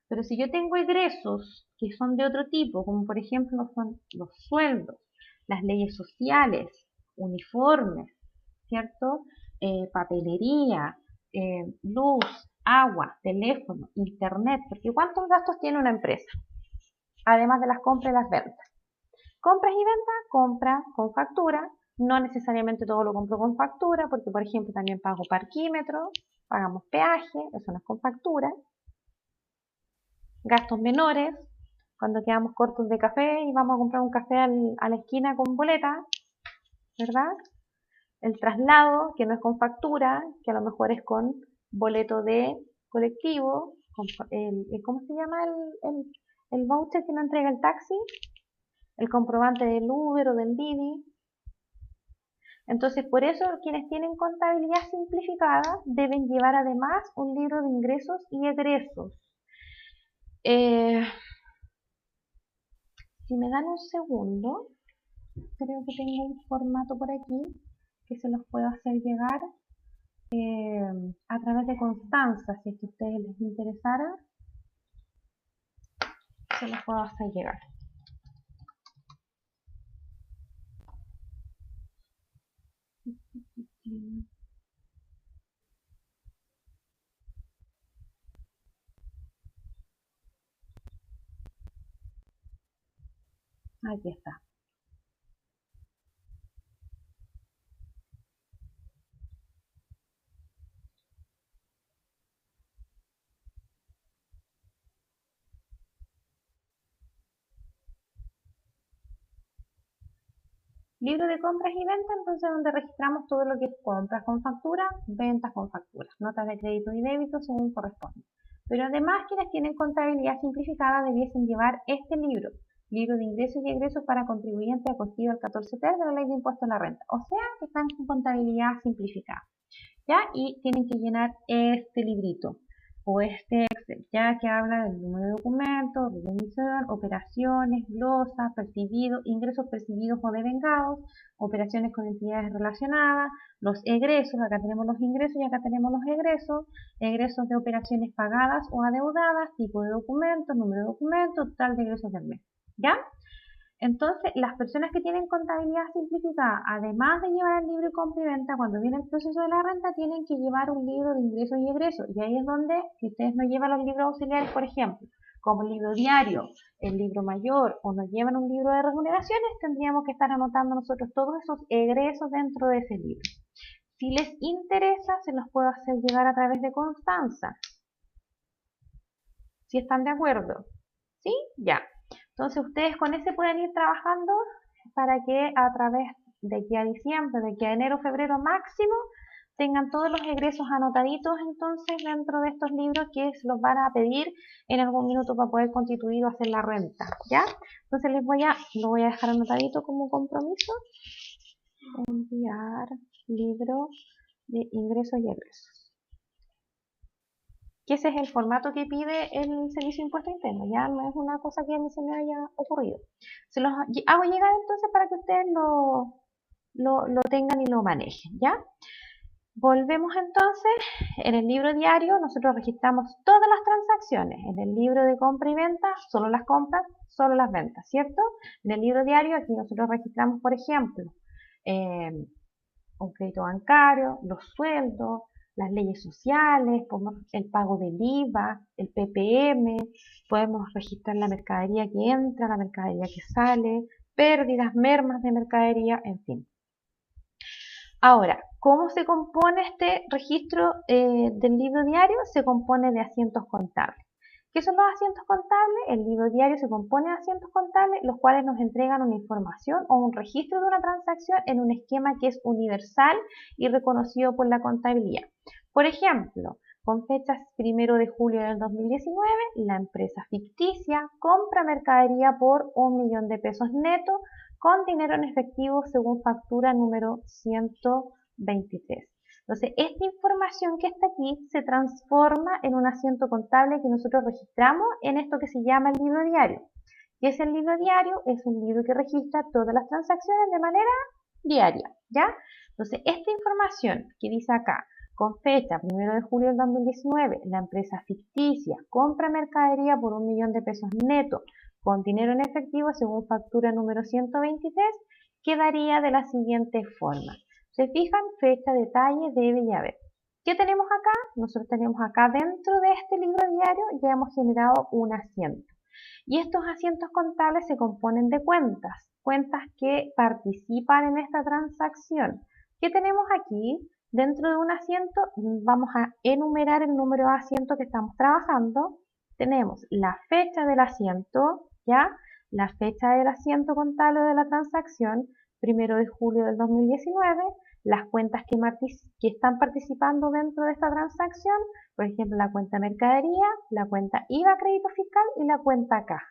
Pero si yo tengo egresos que son de otro tipo, como por ejemplo son los sueldos, las leyes sociales, uniformes, ¿cierto? Papelería, luz, agua, teléfono, internet, porque ¿cuántos gastos tiene una empresa? Además de las compras y las ventas. Compras y ventas, compra con factura. No necesariamente todo lo compro con factura, porque por ejemplo también pago parquímetro, pagamos peaje, eso no es con factura. Gastos menores, cuando quedamos cortos de café y vamos a comprar un café a la esquina con boleta, ¿verdad? El traslado, que no es con factura, que a lo mejor es con boleto de colectivo, ¿cómo se llama el voucher que no entrega el taxi? El comprobante del Uber o del Didi. Entonces, por eso quienes tienen contabilidad simplificada deben llevar además un libro de ingresos y egresos. Si me dan un segundo, creo que tengo un formato por aquí que se los puedo hacer llegar a través de Constanza, si es que a ustedes les interesara, se los puedo hacer llegar. Aquí está. Libro de compras y ventas, entonces donde registramos todo lo que es compras con factura, ventas con factura, notas de crédito y débito según corresponde. Pero además quienes tienen contabilidad simplificada debiesen llevar este libro, libro de ingresos y egresos para contribuyentes acogido al 14 ter de la ley de impuesto a la renta. O sea que están con contabilidad simplificada, ¿ya? Y tienen que llenar este librito o este Excel, ya que habla del número de documentos, de emisión, operaciones, glosa, percibidos, ingresos percibidos o devengados, operaciones con entidades relacionadas, los egresos, acá tenemos los ingresos y acá tenemos los egresos, egresos de operaciones pagadas o adeudadas, tipo de documento, número de documento, total de egresos del mes, ¿ya? Entonces, las personas que tienen contabilidad simplificada, además de llevar el libro de compra y venta, cuando viene el proceso de la renta, tienen que llevar un libro de ingresos y egresos. Y ahí es donde, si ustedes no llevan los libros auxiliares, por ejemplo, como el libro diario, el libro mayor, o no llevan un libro de remuneraciones, tendríamos que estar anotando nosotros todos esos egresos dentro de ese libro. Si les interesa, se los puedo hacer llegar a través de Constanza. ¿Sí están de acuerdo? ¿Sí? Ya. Entonces ustedes con ese pueden ir trabajando para que a través de aquí a diciembre, de aquí a enero, febrero máximo, tengan todos los egresos anotaditos entonces dentro de estos libros que se los van a pedir en algún minuto para poder constituir o hacer la renta, ¿ya? Entonces lo voy a dejar anotadito como compromiso. Enviar libro de ingresos y egresos. Que ese es el formato que pide el Servicio de Impuesto Interno, ya no es una cosa que a mí se me haya ocurrido. Se los hago llegar entonces para que ustedes lo tengan y lo manejen, ¿ya? Volvemos entonces, en el libro diario nosotros registramos todas las transacciones, en el libro de compra y venta solo las compras, solo las ventas, ¿cierto? En el libro diario aquí nosotros registramos, por ejemplo, un crédito bancario, los sueldos, las leyes sociales, el pago del IVA, el PPM, podemos registrar la mercadería que entra, la mercadería que sale, pérdidas, mermas de mercadería, en fin. Ahora, ¿cómo se compone este registro del libro diario? Se compone de asientos contables. ¿Qué son los asientos contables? El libro diario se compone de asientos contables, los cuales nos entregan una información o un registro de una transacción en un esquema que es universal y reconocido por la contabilidad. Por ejemplo, con fechas 1 de julio del 2019, la empresa ficticia compra mercadería por 1 millón de pesos neto con dinero en efectivo según factura número 123. Entonces, esta información que está aquí se transforma en un asiento contable que nosotros registramos en esto que se llama el libro diario. ¿Qué es el libro diario? Es un libro que registra todas las transacciones de manera diaria, ¿ya? Entonces, esta información que dice acá, con fecha 1 de julio del 2019, la empresa ficticia compra mercadería por 1 millón de pesos neto con dinero en efectivo según factura número 123, quedaría de la siguiente forma. Se fijan, fecha, detalle, debe y haber. ¿Qué tenemos acá? Nosotros tenemos acá dentro de este libro diario ya hemos generado un asiento. Y estos asientos contables se componen de cuentas que participan en esta transacción. ¿Qué tenemos aquí? Dentro de un asiento vamos a enumerar el número de asientos que estamos trabajando. Tenemos la fecha del asiento, ¿ya? La fecha del asiento contable de la transacción, 1 de julio del 2019, las cuentas que están participando dentro de esta transacción, por ejemplo, la cuenta mercadería, la cuenta IVA crédito fiscal y la cuenta caja.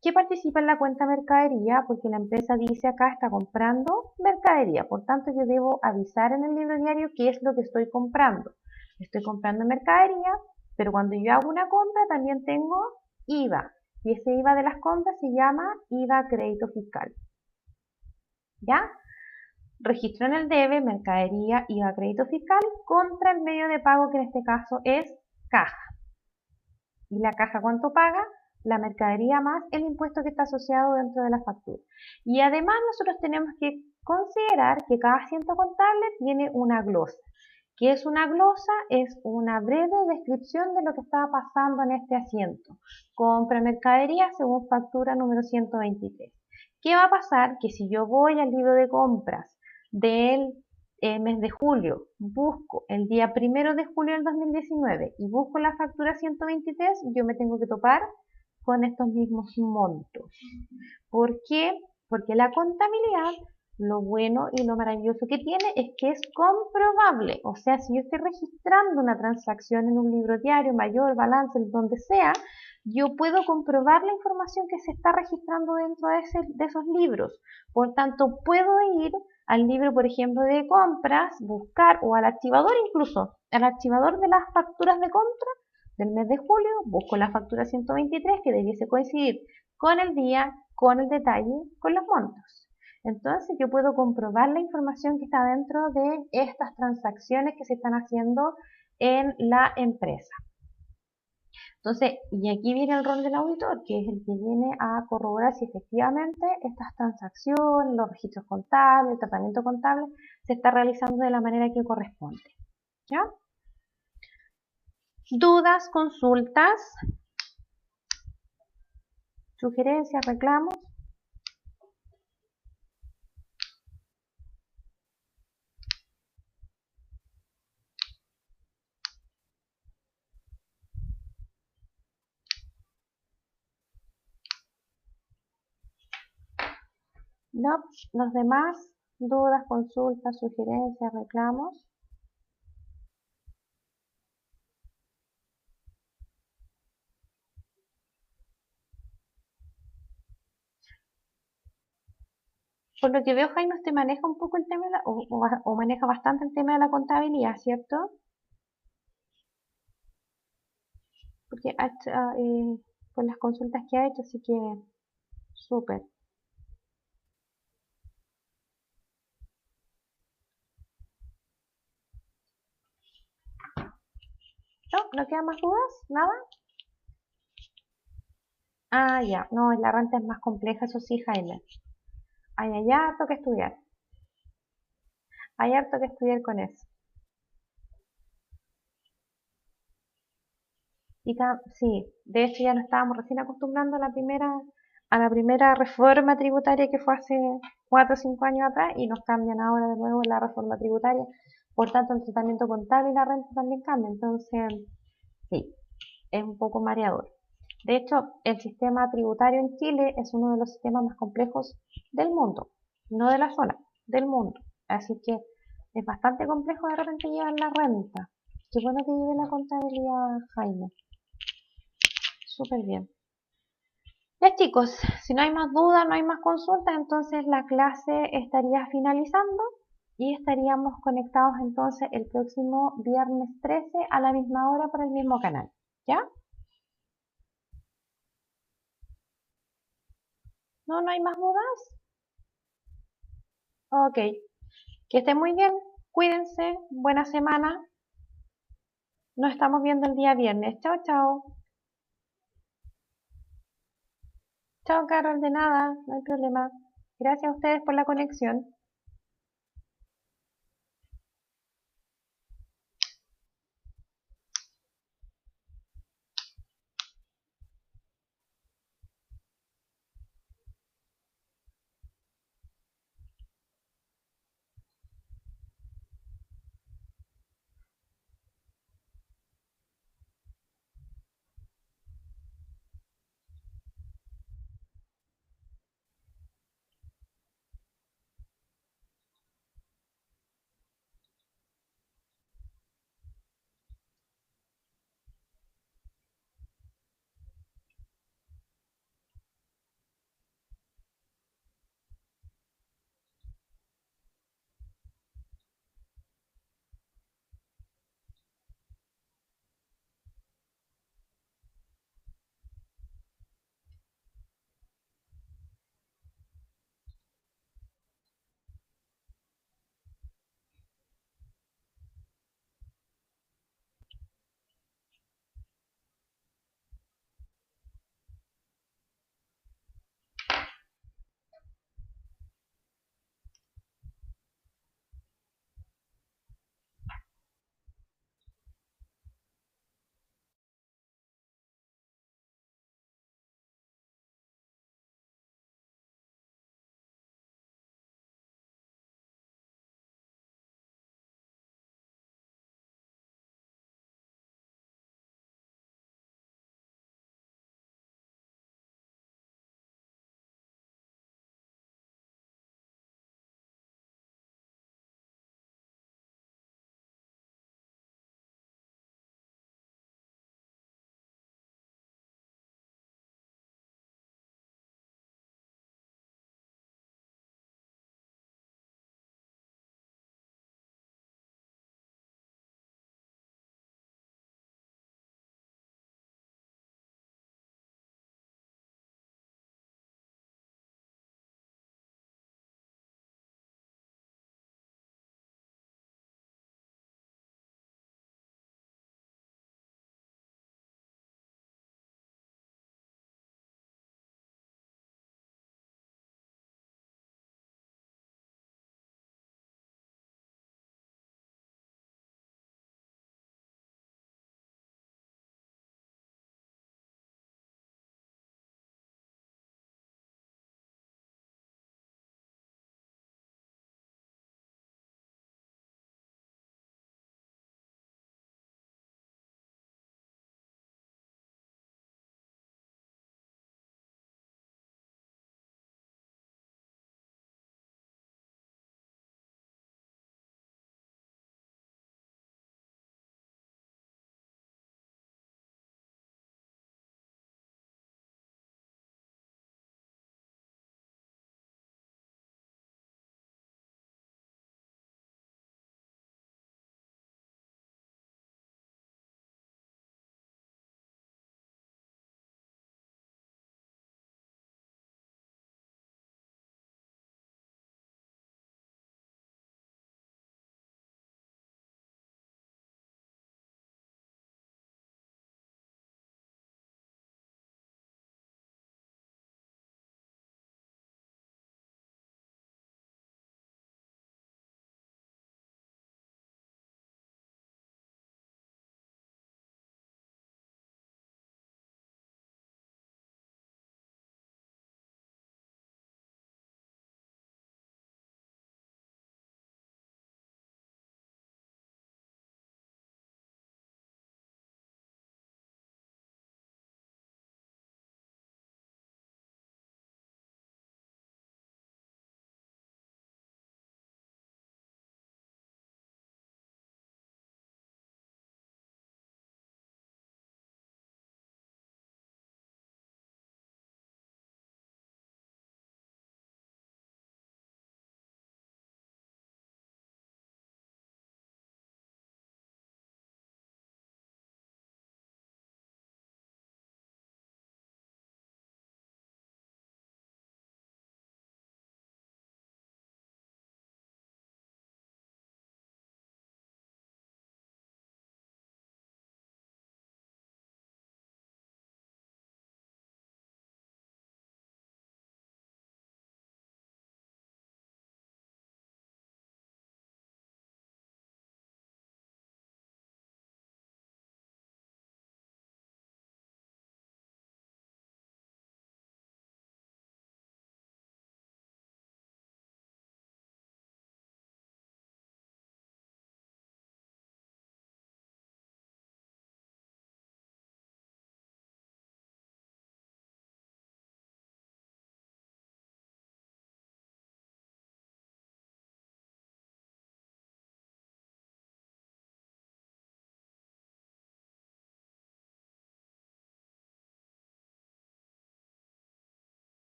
que participa en la cuenta mercadería, porque la empresa dice acá está comprando mercadería. Por tanto, yo debo avisar en el libro diario qué es lo que estoy comprando. Estoy comprando mercadería, pero cuando yo hago una compra también tengo IVA. Y ese IVA de las compras se llama IVA crédito fiscal. ¿Ya? Registro en el debe, mercadería, IVA crédito fiscal contra el medio de pago que en este caso es caja. ¿Y la caja cuánto paga? La mercadería más el impuesto que está asociado dentro de la factura. Y además nosotros tenemos que considerar que cada asiento contable tiene una glosa. ¿Qué es una glosa? Es una breve descripción de lo que está pasando en este asiento. Compra mercadería según factura número 123. ¿Qué va a pasar? Que si yo voy al libro de compras del mes de julio, busco el día 1 de julio del 2019 y busco la factura 123, yo me tengo que topar con estos mismos montos. ¿Por qué? Porque la contabilidad, lo bueno y lo maravilloso que tiene es que es comprobable. O sea, si yo estoy registrando una transacción en un libro diario, mayor, balance, en donde sea, yo puedo comprobar la información que se está registrando dentro de esos libros. Por tanto, puedo ir al libro, por ejemplo, de compras, buscar, o al archivador incluso, al archivador de las facturas de compra del mes de julio, busco la factura 123 que debiese coincidir con el día, con el detalle, con los montos. Entonces yo puedo comprobar la información que está dentro de estas transacciones que se están haciendo en la empresa. Entonces, y aquí viene el rol del auditor, que es el que viene a corroborar si efectivamente estas transacciones, los registros contables, el tratamiento contable, se está realizando de la manera que corresponde. ¿Ya? Dudas, consultas, sugerencias, reclamos. No, los demás, dudas, consultas, sugerencias, reclamos. Por lo que veo, Jaime, usted maneja un poco el tema de o maneja bastante el tema de la contabilidad, ¿cierto? Porque por las consultas que ha hecho, así que súper. ¿No? ¿No quedan más dudas? ¿Nada? Ah, ya. No, la renta es más compleja, eso sí, Jaime. Hay harto que estudiar. Hay harto que estudiar con eso. Y sí, de hecho ya nos estábamos recién acostumbrando a la primera reforma tributaria que fue hace 4 o 5 años atrás y nos cambian ahora de nuevo la reforma tributaria. Por tanto, el tratamiento contable y la renta también cambian. Entonces, sí, es un poco mareador. De hecho, el sistema tributario en Chile es uno de los sistemas más complejos del mundo, no de la zona, del mundo. Así que es bastante complejo de repente llevar la renta. Qué bueno que lleve la contabilidad, Jaime. Súper bien. Ya chicos, si no hay más dudas, no hay más consultas, entonces la clase estaría finalizando y estaríamos conectados entonces el próximo viernes 13 a la misma hora por el mismo canal. ¿Ya? ¿No, no hay más dudas? Ok. Que estén muy bien, cuídense, buena semana. Nos estamos viendo el día viernes. Chao, chao. Chao, Carol, de nada, no hay problema. Gracias a ustedes por la conexión.